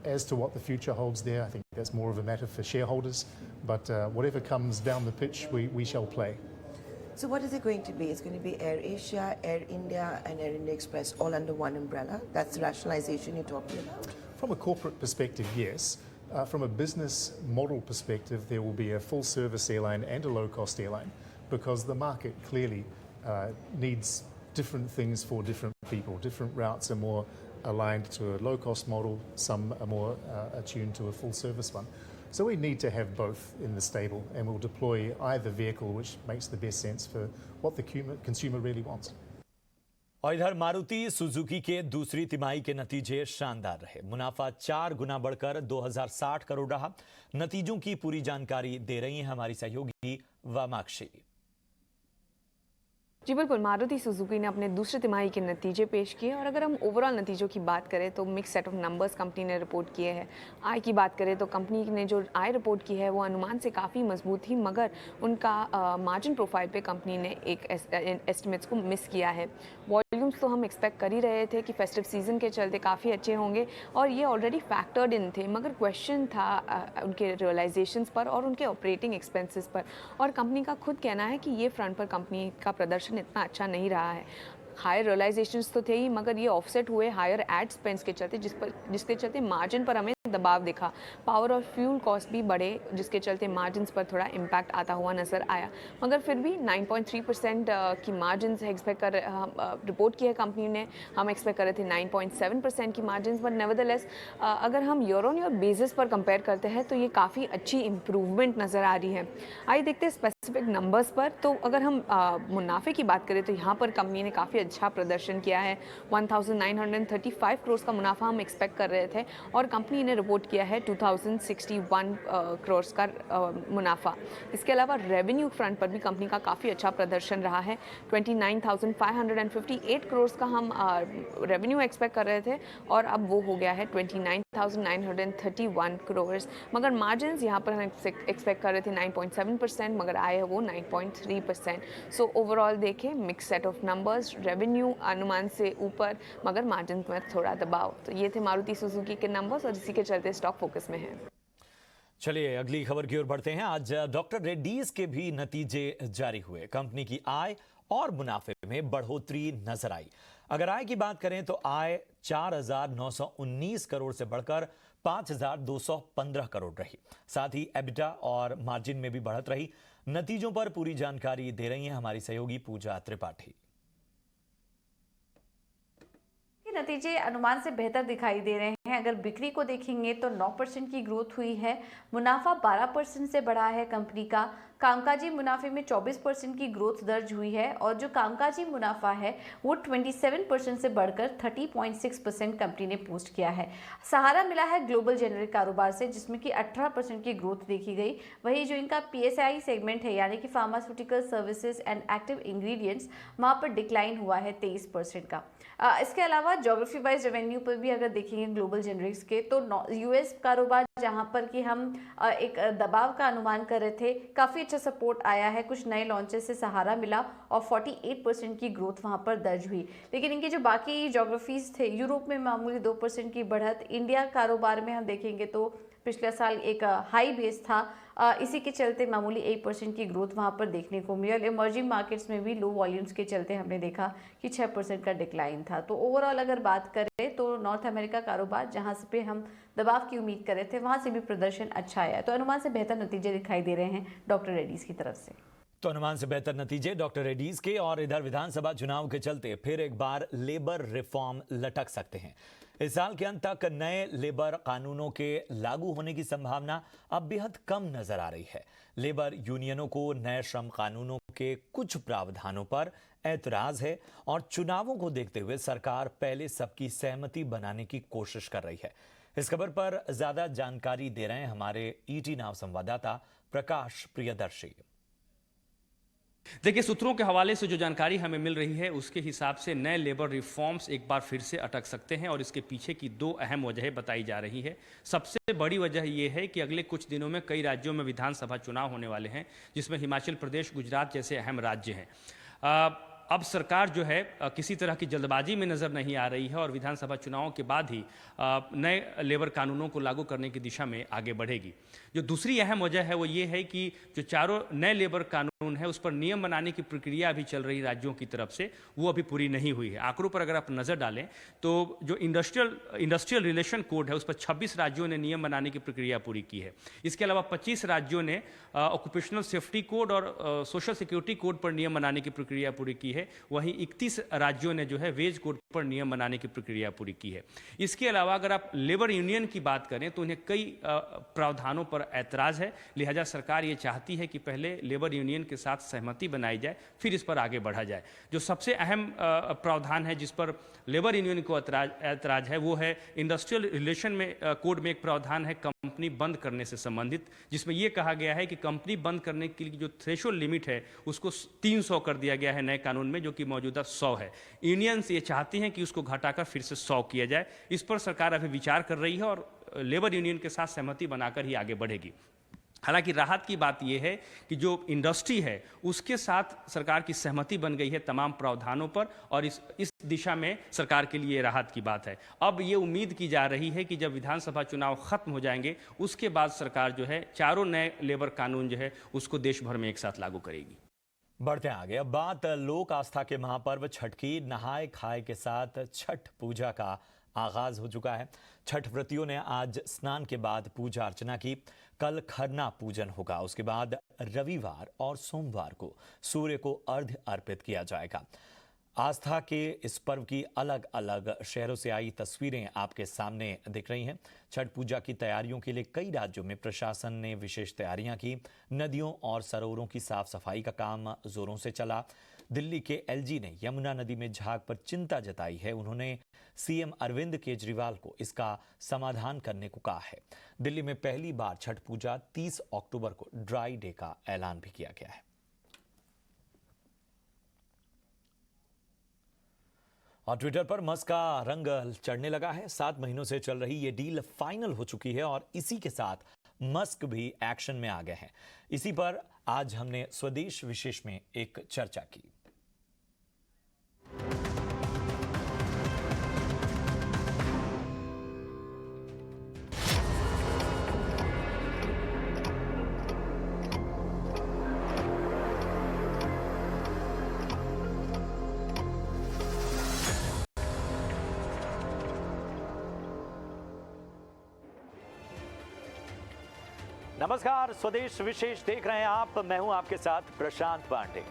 As to what the future holds there, I think that's more of a matter for shareholders. But whatever comes down the pitch, we shall play. So what is it going to be? It's going to be Air Asia, Air India and Air India Express all under one umbrella? That's the rationalization you're talking about? From a corporate perspective, yes. From a business model perspective, there will be a full-service airline and a low-cost airline because the market clearly needs different things for different people. Different routes are more aligned to a low-cost model, some are more attuned to a full-service one. So we need to have both in the stable, and we'll deploy either vehicle which makes the best sense for what the consumer really wants. और इधर Maruti Suzuki के दूसरी तिमाही के नतीजे शानदार रहे। मुनाफा 4 गुना बढ़कर 2060 करोड़ रहा। नतीजों की पूरी जानकारी दे रही हैं हमारी सहयोगी वामाक्षी। जी बिल्कुल, मारुति सुजुकी ने अपने दूसरे तिमाही के नतीजे पेश किए और अगर हम ओवरऑल नतीजों की बात करें तो mix set of numbers company ने रिपोर्ट किए हैं। आय की बात करें तो कंपनी ने जो आय रिपोर्ट की है वो अनुमान से काफ़ी मजबूत थी, मगर उनका मार्जिन प्रोफाइल पे कंपनी ने एक एस्टिमेट्स को मिस किया है। वॉल्यूम्स तो हम एक्सपेक्ट कर ही रहे थे कि फेस्टिव सीजन के चलते काफ़ी अच्छे होंगे और ये ऑलरेडी फैक्टर्ड इन थे, मगर क्वेश्चन था उनके रियलाइजेशंस पर और उनके ऑपरेटिंग एक्सपेंसेस पर। और कंपनी का खुद कहना है कि ये फ्रंट पर कंपनी का प्रदर्शन इतना अच्छा नहीं रहा है। हायर रियलाइजेशंस तो थे ही, मगर ये ऑफसेट हुए हायर एड स्पेंड्स के चलते, जिसके चलते मार्जिन पर हमें दबाव दिखा। पावर और फ्यूल कॉस्ट भी बढ़े, जिसके चलते मार्जिन्स पर थोड़ा इम्पैक्ट आता हुआ नज़र आया। मगर फिर भी 9.3% की मार्जिन्स एक्सपेक्ट कर रिपोर्ट की है कंपनी ने। हम एक्सपेक्ट कर रहे थे 9.7% की मार्जिन्स, बट नेवरदलेस अगर हम ईयर ऑन ईयर बेसिस पर कंपेयर करते हैं तो ये काफ़ी अच्छी इम्प्रूवमेंट नज़र आ रही है। आइए देखते हैं स्पेसिफिक नंबर्स पर। तो अगर हम मुनाफे की बात करें तो यहाँ पर कंपनी ने काफ़ी अच्छा प्रदर्शन किया है। 1935 करोड़ का मुनाफा हम एक्सपेक्ट कर रहे थे और कंपनी ने रिपोर्ट किया है 2061 करोड़ का मुनाफा। इसके अलावा रेवेन्यू फ्रंट पर भी कंपनी का काफ़ी अच्छा प्रदर्शन रहा है। 29,558 करोड़ का हम रेवेन्यू एक्सपेक्ट कर रहे थे और अब वो हो गया है 29,931 करोड़। मगर मार्जिन यहाँ पर हम एक्सपेक्ट कर रहे थे 9.7%, मगर आए है वो 9.3%। सो ओवरऑल देखें mix set of numbers, revenue अनुमान से ऊपर मगर मार्जिन में थोड़ा दबाव। तो ये थे मारुति सुजुकी के नंबर्स और इसी के चलते स्टॉक फोकस में है। चलिए अगली खबर की ओर बढ़ते हैं। आज डॉक्टर रेड्डीज के भी नतीजे जारी हुए। कंपनी की आय और मुनाफे में बढ़ोतरी नजर आई। अगर आय की बात करें तो आय 4,919 करोड़ से बढ़कर 5,215 करोड़ रही। साथ ही एबिटा और मार्जिन में भी बढ़त रही। नतीजों पर पूरी जानकारी दे रही हैं हमारी सहयोगी पूजा त्रिपाठी। नतीजे अनुमान से बेहतर दिखाई दे रहे हैं। अगर बिक्री को देखेंगे तो 9% की ग्रोथ हुई है। मुनाफा 12% से बढ़ा है कंपनी का। कामकाजी मुनाफे में 24% की ग्रोथ दर्ज हुई है और जो कामकाजी मुनाफा है वो 27% से बढ़कर 30.6% कंपनी ने पोस्ट किया है। सहारा मिला है ग्लोबल जेनरिक कारोबार से, जिसमें कि 18% की ग्रोथ देखी गई। वही जो इनका PSI सेगमेंट है यानी कि pharmaceutical services and active ingredients, वहाँ पर डिक्लाइन हुआ है 23% का। इसके अलावा ज्योग्राफी वाइज रेवेन्यू पर भी अगर देखेंगे ग्लोबल जेनरिक्स के तो US कारोबार जहां पर कि हम एक दबाव का अनुमान कर रहे थे, काफ़ी अच्छा सपोर्ट आया है। कुछ नए लॉन्चेस से सहारा मिला और 48% की ग्रोथ वहां पर दर्ज हुई। लेकिन इनके जो बाकी ज्योग्राफीज थे, यूरोप में मामूली 2% की बढ़त। इंडिया कारोबार में हम देखेंगे तो पिछले साल एक हाई बेस था, इसी के चलते मामूली 1% की ग्रोथ वहाँ पर देखने को मिली। इमर्जिंग मार्केट्स में भी लो वॉल्यूम्स के चलते हमने देखा कि 6% का डिक्लाइन था। तो ओवरऑल अगर बात करें तो नॉर्थ अमेरिका कारोबार जहाँ पे हम दबाव की उम्मीद कर रहे थे, वहाँ से भी प्रदर्शन अच्छा आया। तो अनुमान से बेहतर नतीजे दिखाई दे रहे हैं डॉक्टर रेड्डीज की तरफ से। तो अनुमान से बेहतर नतीजे डॉक्टर रेड्डीज के। और इधर विधानसभा चुनाव के चलते फिर एक बार लेबर रिफॉर्म लटक सकते हैं। इस साल के अंत तक नए लेबर कानूनों के लागू होने की संभावना अब बेहद कम नजर आ रही है। लेबर यूनियनों को नए श्रम कानूनों के कुछ प्रावधानों पर ऐतराज है और चुनावों को देखते हुए सरकार पहले सबकी सहमति बनाने की कोशिश कर रही है। इस खबर पर ज्यादा जानकारी दे रहे हैं हमारे ET नाव संवाददाता प्रकाश प्रियदर्शी। देखिए, सूत्रों के हवाले से जो जानकारी हमें मिल रही है उसके हिसाब से नए लेबर रिफॉर्म्स एक बार फिर से अटक सकते हैं और इसके पीछे की दो अहम वजहें बताई जा रही है। सबसे बड़ी वजह यह है कि अगले कुछ दिनों में कई राज्यों में विधानसभा चुनाव होने वाले हैं, जिसमें हिमाचल प्रदेश, गुजरात जैसे अहम राज्य हैं। अब सरकार जो है किसी तरह की जल्दबाजी में नज़र नहीं आ रही है और विधानसभा चुनावों के बाद ही नए लेबर कानूनों को लागू करने की दिशा में आगे बढ़ेगी। जो दूसरी अहम वजह है वो ये है कि जो चारों नए लेबर कानून है उस पर नियम बनाने की प्रक्रिया अभी चल रही राज्यों की तरफ से, वो अभी पूरी नहीं हुई है। आंकड़ों पर अगर आप नज़र डालें तो जो इंडस्ट्रियल रिलेशन कोड है उस पर 26 राज्यों ने नियम बनाने की प्रक्रिया पूरी की है। इसके अलावा 25 राज्यों ने ऑक्यूपेशनल सेफ्टी कोड और सोशल सिक्योरिटी कोड पर नियम बनाने की प्रक्रिया पूरी की है। वहीं 31 राज्यों ने जो है वेज कोड पर नियम बनाने की प्रक्रिया पूरी की है। इसके अलावा अगर आप लेबर यूनियन की बात करें तो उन्हें कई प्रावधानों पर ऐतराज़ है, लिहाजा सरकार ये चाहती है कि पहले लेबर यूनियन के साथ सहमति बनाई जाए, फिर इस पर आगे बढ़ा जाए। जो सबसे अहम प्रावधान है जिस पर लेबर यूनियन को ऐतराज़ है वो है इंडस्ट्रियल रिलेशन में कोड में एक प्रावधान है कंपनी बंद करने से संबंधित, जिसमें यह कहा गया है कि कंपनी बंद करने के लिए जो थ्रेशोल्ड लिमिट है उसको 300 कर दिया गया है नए कानून में, जो कि मौजूदा 100 है। यूनियंस ये चाहती हैं कि उसको घटाकर फिर से 100 किया जाए। इस पर सरकार अभी विचार कर रही है और लेबर यूनियन के साथ सहमति बनाकर ही आगे बढ़ेगी। हालांकि राहत की बात यह है कि जो इंडस्ट्री है उसके साथ सरकार की सहमति बन गई है तमाम प्रावधानों पर, और इस दिशा में सरकार के लिए राहत की बात है। अब ये उम्मीद की जा रही है कि जब विधानसभा चुनाव खत्म हो जाएंगे उसके बाद सरकार जो है चारों नए लेबर कानून जो है उसको देश भर में एक साथ लागू करेगी। बढ़ते हैं आगे। अब बात लोक आस्था के महापर्व छठ की। नहाय खाए के साथ छठ पूजा का आगाज हो चुका है। छठ व्रतियों ने आज स्नान के बाद पूजा अर्चना की। कल खरना पूजन होगा, उसके बाद रविवार और सोमवार को सूर्य को अर्घ्य अर्पित किया जाएगा। आस्था के इस पर्व की अलग अलग शहरों से आई तस्वीरें आपके सामने दिख रही हैं। छठ पूजा की तैयारियों के लिए कई राज्यों में प्रशासन ने विशेष तैयारियां की। नदियों और सरोवरों की साफ सफाई का काम जोरों से चला। दिल्ली के एलजी ने यमुना नदी में झाग पर चिंता जताई है। उन्होंने सीएम अरविंद केजरीवाल को इसका समाधान करने को कहा है। दिल्ली में पहली बार छठ पूजा 30 अक्टूबर को ड्राई डे का ऐलान भी किया गया है। और ट्विटर पर मस्क का रंग चढ़ने लगा है। 7 महीनों से चल रही ये डील फाइनल हो चुकी है और इसी के साथ मस्क भी एक्शन में आ गए हैं। इसी पर आज हमने स्वदेश विशेष में एक चर्चा की। नमस्कार, स्वदेश विशेष देख रहे हैं आप। मैं हूं आपके साथ प्रशांत पांडे।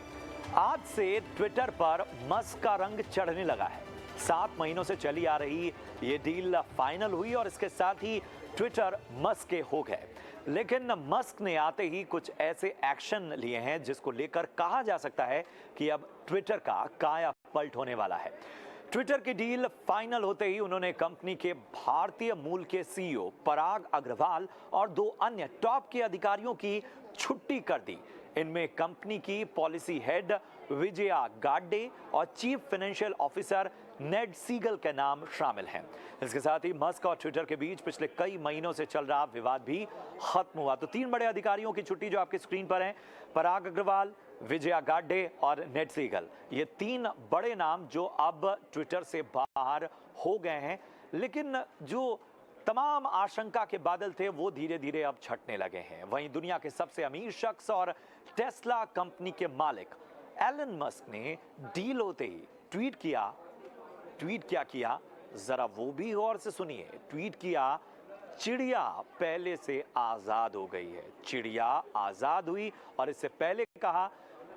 आज से ट्विटर पर मस्क का रंग चढ़ने लगा है। 7 महीनों से चली आ रही ये डील फाइनल हुई और इसके साथ ही ट्विटर मस्क के हो गए। लेकिन मस्क ने आते ही कुछ ऐसे एक्शन लिए हैं जिसको लेकर कहा जा सकता है कि अब ट्विटर का काया पलट होने वाला है। ट्विटर की डील फाइनल होते ही उन्होंने कंपनी के भारतीय मूल के सीईओ पराग अग्रवाल और 2 अन्य टॉप के अधिकारियों की छुट्टी कर दी। इनमें कंपनी की पॉलिसी हेड विजया गाड्डे और चीफ फाइनेंशियल ऑफिसर नेड सीगल के नाम शामिल हैं। इसके साथ ही मस्क और ट्विटर के बीच पिछले कई महीनों से चल रहा विवाद भी खत्म हुआ। तो 3 बड़े अधिकारियों की छुट्टी जो आपकी स्क्रीन पर हैं, पराग अग्रवाल, विजया गाड्डे और नेड सीगल, ये 3 बड़े नाम जो अब ट्विटर से बाहर हो गए हैं। लेकिन जो तमाम आशंका के बादल थे वो धीरे धीरे अब छटने लगे हैं। वहीं दुनिया के सबसे अमीर शख्स और टेस्ला कंपनी के मालिक एलन मस्क ने डील होते ही ट्वीट क्या किया, जरा वो भी गौर से सुनिए। ट्वीट किया, चिड़िया पहले से आजाद हो गई है। चिड़िया आजाद हुई और इससे पहले कहा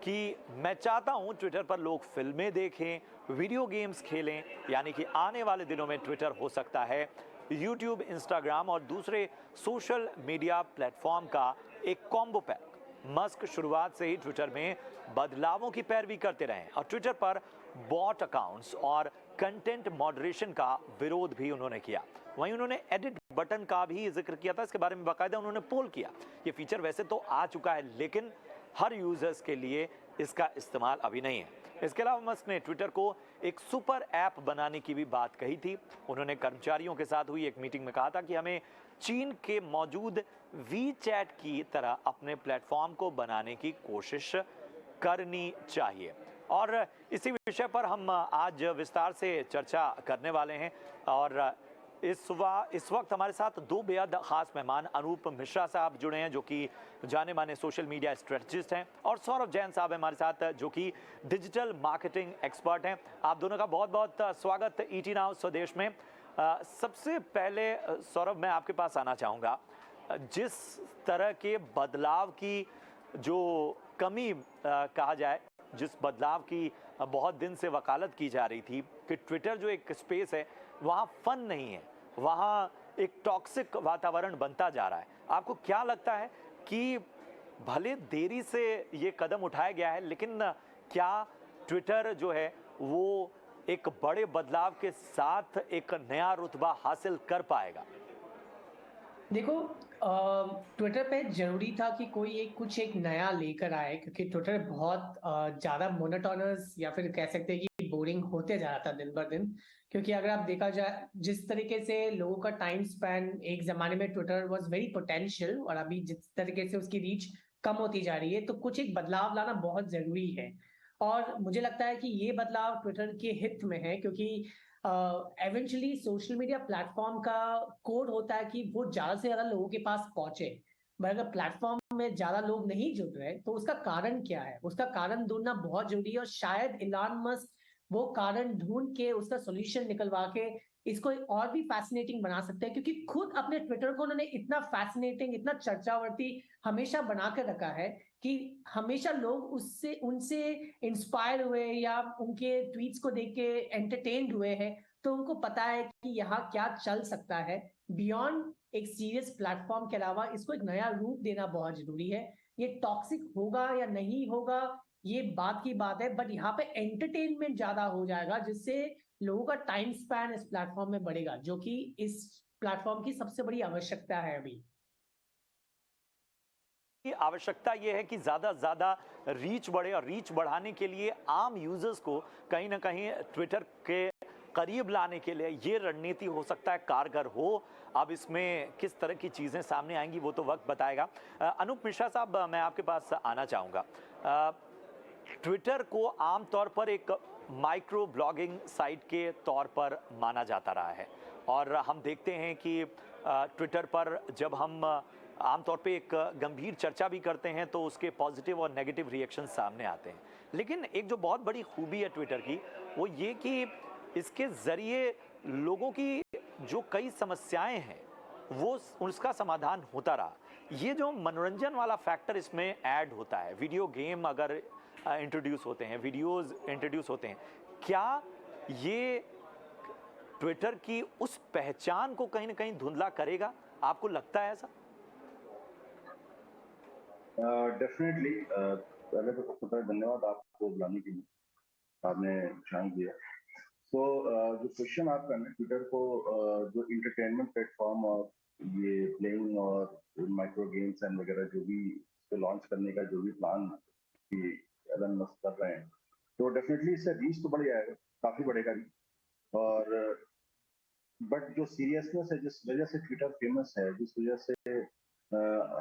कि मैं चाहता हूं ट्विटर पर लोग फिल्में देखें, वीडियो गेम्स खेलें, यानी कि आने वाले दिनों में ट्विटर हो सकता है यूट्यूब, इंस्टाग्राम और दूसरे सोशल मीडिया प्लेटफॉर्म का एक कॉम्बो पैक। मस्क शुरुआत से ही ट्विटर में बदलावों की पैरवी करते रहे और ट्विटर पर बॉट अकाउंट्स और कंटेंट मॉडरेशन का विरोध भी उन्होंने किया। वहीं उन्होंने एडिट बटन का भी जिक्र किया था। इसके बारे में बाकायदा उन्होंने पोल किया। ये फीचर वैसे तो आ चुका है लेकिन हर यूजर्स के लिए इसका इस्तेमाल अभी नहीं है। इसके अलावा मस्क ने ट्विटर को एक सुपर ऐप बनाने की भी बात कही थी। उन्होंने कर्मचारियों के साथ हुई एक मीटिंग में कहा था कि हमें चीन के मौजूद वी चैट की तरह अपने प्लेटफॉर्म को बनाने की कोशिश करनी चाहिए। और इसी विषय पर हम आज विस्तार से चर्चा करने वाले हैं। और इस वक्त हमारे साथ दो बेहद खास मेहमान अनूप मिश्रा साहब जुड़े हैं जो कि जाने माने सोशल मीडिया स्ट्रेटजिस्ट हैं, और सौरभ जैन साहब हमारे साथ जो कि डिजिटल मार्केटिंग एक्सपर्ट हैं। आप दोनों का बहुत बहुत स्वागत ईटी नाउ स्वदेश में। सबसे पहले सौरभ, मैं आपके पास आना चाहूँगा। जिस तरह के बदलाव की जो कमी कहा जाए, जिस बदलाव की बहुत दिन से वकालत की जा रही थी कि ट्विटर जो एक स्पेस है वहाँ फन नहीं है, वहाँ एक टॉक्सिक वातावरण बनता जा रहा है, आपको क्या लगता है कि भले देरी से ये कदम उठाया गया है, लेकिन क्या ट्विटर जो है वो एक बड़े बदलाव के साथ एक नया रुतबा हासिल कर पाएगा? देखो, ट्विटर पे जरूरी था कि कोई एक नया लेकर आए, क्योंकि ट्विटर बहुत ज़्यादा मोनोटोनस या फिर कह सकते हैं कि बोरिंग होते जा रहा था दिन बर दिन। क्योंकि अगर आप देखा जाए जिस तरीके से लोगों का टाइम स्पैन, एक ज़माने में ट्विटर वाज वेरी पोटेंशियल और अभी जिस तरीके से उसकी रीच कम होती जा रही है, तो कुछ एक बदलाव लाना बहुत ज़रूरी है। और मुझे लगता है कि ये बदलाव ट्विटर के हित में है, क्योंकि एवेंचुअली सोशल मीडिया प्लेटफॉर्म का कोड होता है कि वो ज़्यादा से ज़्यादा लोगों के पास पहुंचे। पर अगर प्लेटफॉर्म में ज़्यादा लोग नहीं जुड़ रहे तो उसका कारण क्या है, उसका कारण ढूंढना बहुत जरूरी है। और शायद इलॉन मस्क वो कारण ढूंढ के उसका सोल्यूशन निकलवा के इसको और भी फैसिनेटिंग बना सकते हैं, क्योंकि खुद अपने ट्विटर को उन्होंने इतना फैसिनेटिंग, इतना चर्चावर्ती हमेशा बना कर रखा है कि हमेशा लोग उनसे इंस्पायर हुए या उनके ट्वीट्स को देख के एंटरटेन्ड हुए हैं। तो उनको पता है कि यहाँ क्या चल सकता है। बियॉन्ड एक सीरियस प्लेटफॉर्म के अलावा इसको एक नया रूप देना बहुत जरूरी है। ये टॉक्सिक होगा या नहीं होगा ये बात की बात है, बट यहाँ पे एंटरटेनमेंट ज्यादा हो जाएगा, जिससे लोगों का टाइम स्पैन इस प्लेटफॉर्म में बढ़ेगा, जो कि इस प्लेटफॉर्म की सबसे बड़ी आवश्यकता है। अभी की आवश्यकता यह है कि ज़्यादा से ज़्यादा रीच बढ़े, और रीच बढ़ाने के लिए आम यूजर्स को कहीं ना कहीं ट्विटर के करीब लाने के लिए ये रणनीति हो सकता है कारगर हो। अब इसमें किस तरह की चीज़ें सामने आएंगी वो तो वक्त बताएगा। अनूप मिश्रा साहब, मैं आपके पास आना चाहूँगा। ट्विटर को आमतौर पर एक माइक्रो ब्लॉगिंग साइट के तौर पर माना जाता रहा है, और हम देखते हैं कि ट्विटर पर जब हम आमतौर पे एक गंभीर चर्चा भी करते हैं तो उसके पॉजिटिव और नेगेटिव रिएक्शन सामने आते हैं। लेकिन एक जो बहुत बड़ी खूबी है ट्विटर की वो ये कि इसके ज़रिए लोगों की जो कई समस्याएं हैं वो उसका समाधान होता रहा। ये जो मनोरंजन वाला फैक्टर इसमें ऐड होता है, वीडियो गेम अगर इंट्रोड्यूस होते हैं, वीडियोस इंट्रोड्यूस होते हैं, क्या ये ट्विटर की उस पहचान को कहीं ना कहीं धुंधला करेगा? आपको लगता है ऐसा? डेफिनेटली। पहले तो सबसे पहले धन्यवाद आपको बुलाने के लिए, आपने शामिल किया। तो जो क्वेश्चन आप कर रहे हैं, ट्विटर को जो इंटरटेनमेंट प्लेटफॉर्म और ये प्लेइंग और माइक्रो गेम्स एंड वगैरह जो भी इसको लॉन्च करने का जो भी प्लान कि एलन मस्क कर रहे हैं, तो डेफिनेटली इससे रीच तो बढ़ जाएगा, काफी बढ़ेगा रीच। और बट जो सीरियसनेस है, जिस वजह से ट्विटर फेमस है, जिस वजह से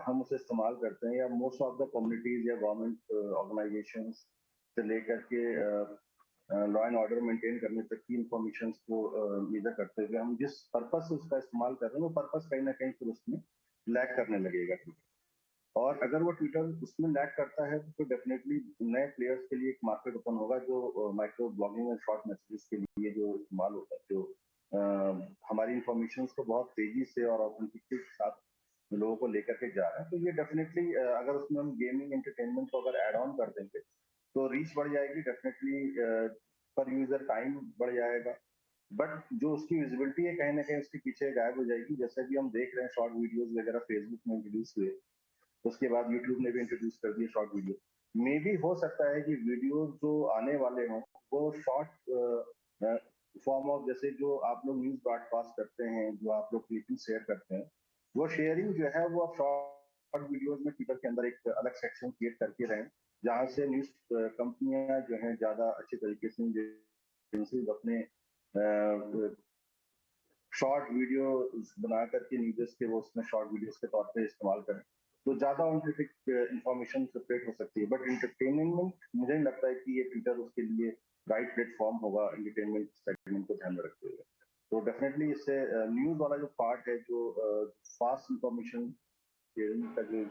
हम उसे इस्तेमाल करते हैं, या मोस्ट ऑफ द कम्युनिटीज या गवर्नमेंट ऑर्गेनाइजेशंस से लेकर के लॉ एंड ऑर्डर मेंटेन करने तक की इंफॉर्मेशन को मेजर करते हुए हम जिस पर्पस से उसका इस्तेमाल कर रहे हैं वो पर्पस कहीं ना कहीं फिर उसमें लैग करने लगेगा ट्विटर। और अगर वो ट्विटर उसमें लैग करता है तो डेफिनेटली नए प्लेयर्स के लिए एक मार्केट ओपन होगा जो माइक्रो ब्लॉगिंग और शॉर्ट मैसेजेस के लिए जो इस्तेमाल होता है, जो हमारी इंफॉर्मेशन को बहुत तेजी से और ऑथेंटिसिटी के साथ लोगों को लेकर के जा रहे हैं। तो ये डेफिनेटली अगर उसमें हम गेमिंग एंटरटेनमेंट को अगर एड ऑन कर देंगे तो रीच बढ़ जाएगी, डेफिनेटली पर यूजर टाइम बढ़ जाएगा, बट जो उसकी विजिबिलिटी है कहीं ना कहीं उसके पीछे गायब हो जाएगी। जैसे कि हम देख रहे हैं शॉर्ट वीडियोस वगैरह फेसबुक में इंट्रोड्यूस हुए, उसके बाद यूट्यूब ने भी इंट्रोड्यूस कर दिए शॉर्ट वीडियो। मे भी हो सकता है कि वीडियोस जो आने वाले हों वो शॉर्ट फॉर्म ऑफ, जैसे जो आप लोग न्यूज ब्रॉडकास्ट करते हैं, जो आप लोग क्लिपिंग शेयर करते हैं, वो शेयरिंग जो है वो शॉर्ट वीडियोस में ट्विटर के अंदर एक अलग सेक्शन क्रिएट करके रहें, जहाँ से न्यूज कंपनियां जो हैं ज्यादा अच्छे तरीके से अपने शॉर्ट वीडियो बना करके न्यूज़ के वो उसमें शॉर्ट वीडियोस के तौर पे इस्तेमाल करें। तो ज्यादा ऑनक्रिटिक इंफॉर्मेशन स्प्रेड हो सकती है। बट एंटरटेनमेंट मुझे नहीं लगता है कि ये ट्विटर उसके लिए राइट प्लेटफॉर्म होगा एंटरटेनमेंट सेगमेंट को ध्यान में रखते हुए। तो डेफिनेटली इससे न्यूज वाला जो पार्ट है, जो फास्ट इंफॉर्मेशन शेयरिंग का जो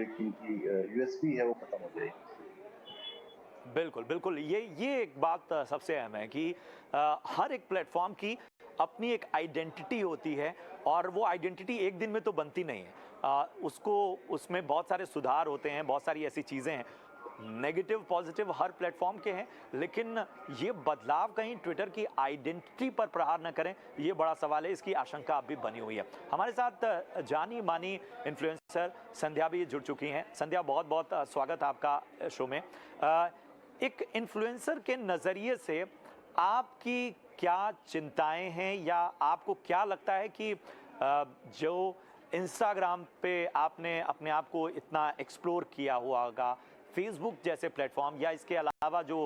एक इनकी यूएसपी है वो खत्म हो जाएगी। बिल्कुल बिल्कुल, ये एक बात सबसे अहम है कि हर एक प्लेटफॉर्म की अपनी एक आइडेंटिटी होती है और वो आइडेंटिटी एक दिन में तो बनती नहीं है। उसमें बहुत सारे सुधार होते हैं, बहुत सारी ऐसी चीज़ें हैं, नेगेटिव पॉजिटिव हर प्लेटफॉर्म के हैं, लेकिन ये बदलाव कहीं ट्विटर की आइडेंटिटी पर प्रहार न करें, ये बड़ा सवाल है। इसकी आशंका अब भी बनी हुई है। हमारे साथ जानी मानी इन्फ्लुएंसर संध्या भी जुड़ चुकी हैं। संध्या, बहुत बहुत स्वागत आपका शो में। एक इन्फ्लुएंसर के नज़रिए से आपकी क्या चिंताएं हैं, या आपको क्या लगता है कि जो इंस्टाग्राम पे आपने अपने आप को इतना एक्सप्लोर किया हुआ होगा, फेसबुक जैसे प्लेटफॉर्म या इसके अलावा जो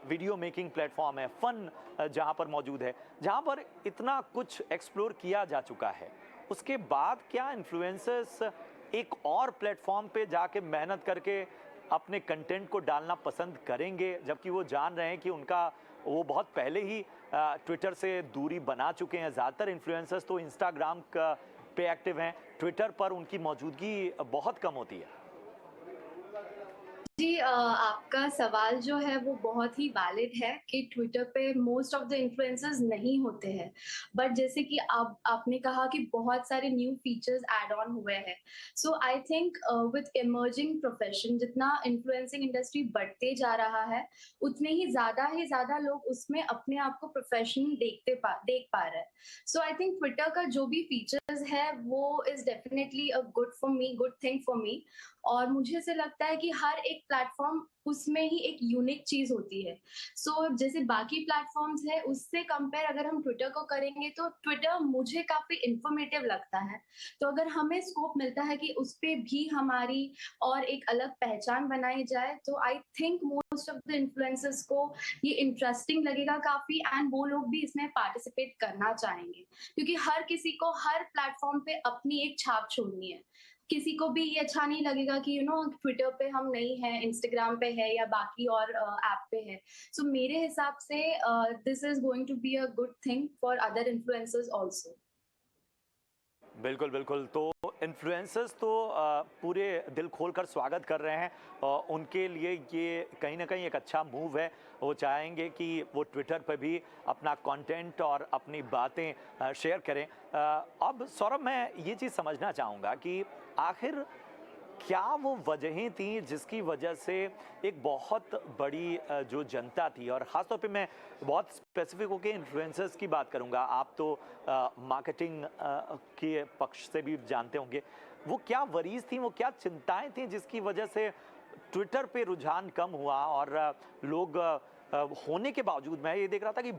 वीडियो मेकिंग प्लेटफॉर्म है, फन जहां पर मौजूद है, जहां पर इतना कुछ एक्सप्लोर किया जा चुका है, उसके बाद क्या इन्फ्लुएंसर्स एक और प्लेटफॉर्म पे जाके मेहनत करके अपने कंटेंट को डालना पसंद करेंगे, जबकि वो जान रहे हैं कि वो बहुत पहले ही ट्विटर से दूरी बना चुके हैं? ज़्यादातर इन्फ्लुएंसर्स तो इंस्टाग्राम पे एक्टिव हैं, ट्विटर पर उनकी मौजूदगी बहुत कम होती है। जी, आपका सवाल जो है वो बहुत ही वैलिड है कि ट्विटर पे मोस्ट ऑफ द इन्फ्लुएंसर्स नहीं होते हैं, बट जैसे कि आपने कहा कि बहुत सारे न्यू फीचर्स ऐड ऑन हुए हैं। So I think with emerging profession, जितना इन्फ्लुएंसिंग इंडस्ट्री बढ़ते जा रहा है, उतने ही ज़्यादा लोग उसमें अपने आप को प्रोफेशन देख पा रहे हैं। सो आई थिंक ट्विटर का जो भी फीचर्स है वो is definitely a good thing for me. और मुझे से लगता है कि हर एक प्लेटफॉर्म उसमें ही एक यूनिक चीज होती है। सो जैसे बाकी प्लेटफॉर्म्स है उससे कंपेयर अगर हम ट्विटर को करेंगे तो ट्विटर मुझे काफी इंफॉर्मेटिव लगता है। तो अगर हमें स्कोप मिलता है कि उस पे भी हमारी और एक अलग पहचान बनाई जाए, तो I think most of the influencers को ये इंटरेस्टिंग लगेगा काफी, एंड वो लोग भी इसमें पार्टिसिपेट करना चाहेंगे, क्योंकि हर किसी को हर प्लेटफॉर्म पे अपनी एक छाप छोड़नी है। किसी को भी ये अच्छा नहीं लगेगा कि ट्विटर पे हम नहीं है, इंस्टाग्राम पे है या बाकी और ऐप पे है। सो मेरे हिसाब से this is going to be a good thing for other influencers also. बिल्कुल बिल्कुल, तो इन्फ्लुएंसर्स तो पूरे दिल खोलकर स्वागत कर रहे हैं, उनके लिए ये कहीं ना कहीं एक अच्छा मूव है। वो चाहेंगे कि वो ट्विटर पर भी अपना कंटेंट और अपनी बातें शेयर करें। अब सौरभ, मैं ये चीज़ समझना चाहूँगा कि आखिर क्या वो वजहें थी जिसकी वजह से एक बहुत बड़ी जो जनता थी, और ख़ासतौर पे मैं बहुत स्पेसिफिक होकर इन्फ्लुएंसर्स की बात करूँगा, आप तो मार्केटिंग के पक्ष से भी जानते होंगे, वो क्या वरीज थी, वो क्या चिंताएं थी जिसकी वजह से ट्विटर पे रुझान कम हुआ, और लोग होने के बावजूद मैं ये देख रहा था कि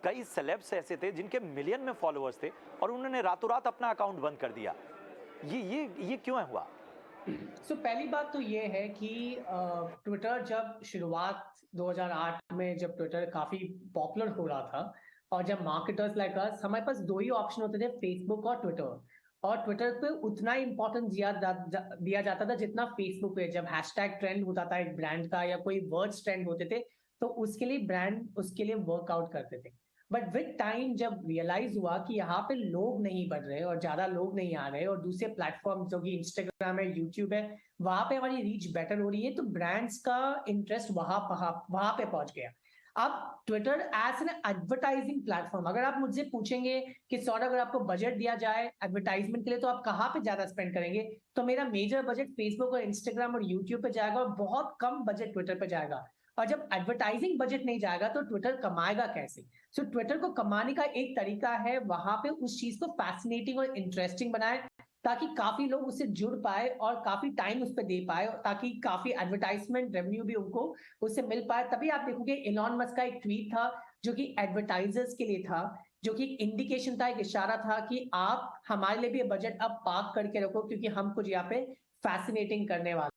कई सेलेब्स ऐसे थे जिनके मिलियन में फॉलोअर्स थे और उन्होंने रातों रात अपना अकाउंट बंद कर दिया। ये क्यों हुआ? सो पहली बात तो ये है कि ट्विटर जब शुरुआत 2008 में जब ट्विटर काफी पॉपुलर हो रहा था, और जब मार्केटर्स लाइक अस, हमारे पास दो ही ऑप्शन होते थे, फेसबुक और ट्विटर। और ट्विटर पे उतना इंपॉर्टेंस दिया जाता था जितना फेसबुक पे। जब हैशटैग ट्रेंड होता था एक ब्रांड का या कोई वर्ड्स ट्रेंड होते थे, तो उसके लिए ब्रांड उसके लिए वर्कआउट करते थे। बट विद टाइम जब रियलाइज हुआ कि यहाँ पे लोग नहीं बढ़ रहे और ज्यादा लोग नहीं आ रहे, और दूसरे प्लेटफॉर्म जो कि इंस्टाग्राम है, यूट्यूब है, वहां पे हमारी रीच बेटर हो रही है, तो ब्रांड्स का इंटरेस्ट वहां पे पहुंच गया। अब Twitter as an advertising platform, अगर आप मुझसे पूछेंगे कि सौरभ अगर आपको बजट दिया जाए एडवर्टाइजमेंट के लिए तो आप कहाँ पे ज्यादा स्पेंड करेंगे, तो मेरा मेजर बजट फेसबुक और इंस्टाग्राम और यूट्यूब पे जाएगा, और बहुत कम बजट ट्विटर पे जाएगा। और जब एडवर्टाइजिंग बजट नहीं जाएगा तो ट्विटर कमाएगा कैसे? सो ट्विटर को कमाने का एक तरीका है वहां पे उस चीज को फैसिनेटिंग और इंटरेस्टिंग बनाए, ताकि काफी लोग उससे जुड़ पाए और काफी टाइम उस पर दे पाए, ताकि काफी एडवर्टाइजमेंट रेवेन्यू भी उनको उससे मिल पाए। तभी आप देखोगे इलॉन मस्क का एक ट्वीट था जो कि एडवर्टाइजर्स के लिए था, जो कि एक इंडिकेशन था, एक इशारा था कि आप हमारे लिए भी बजट अब पार्क करके रखो, क्योंकि हम कुछ यहाँ पे फैसिनेटिंग करने वाले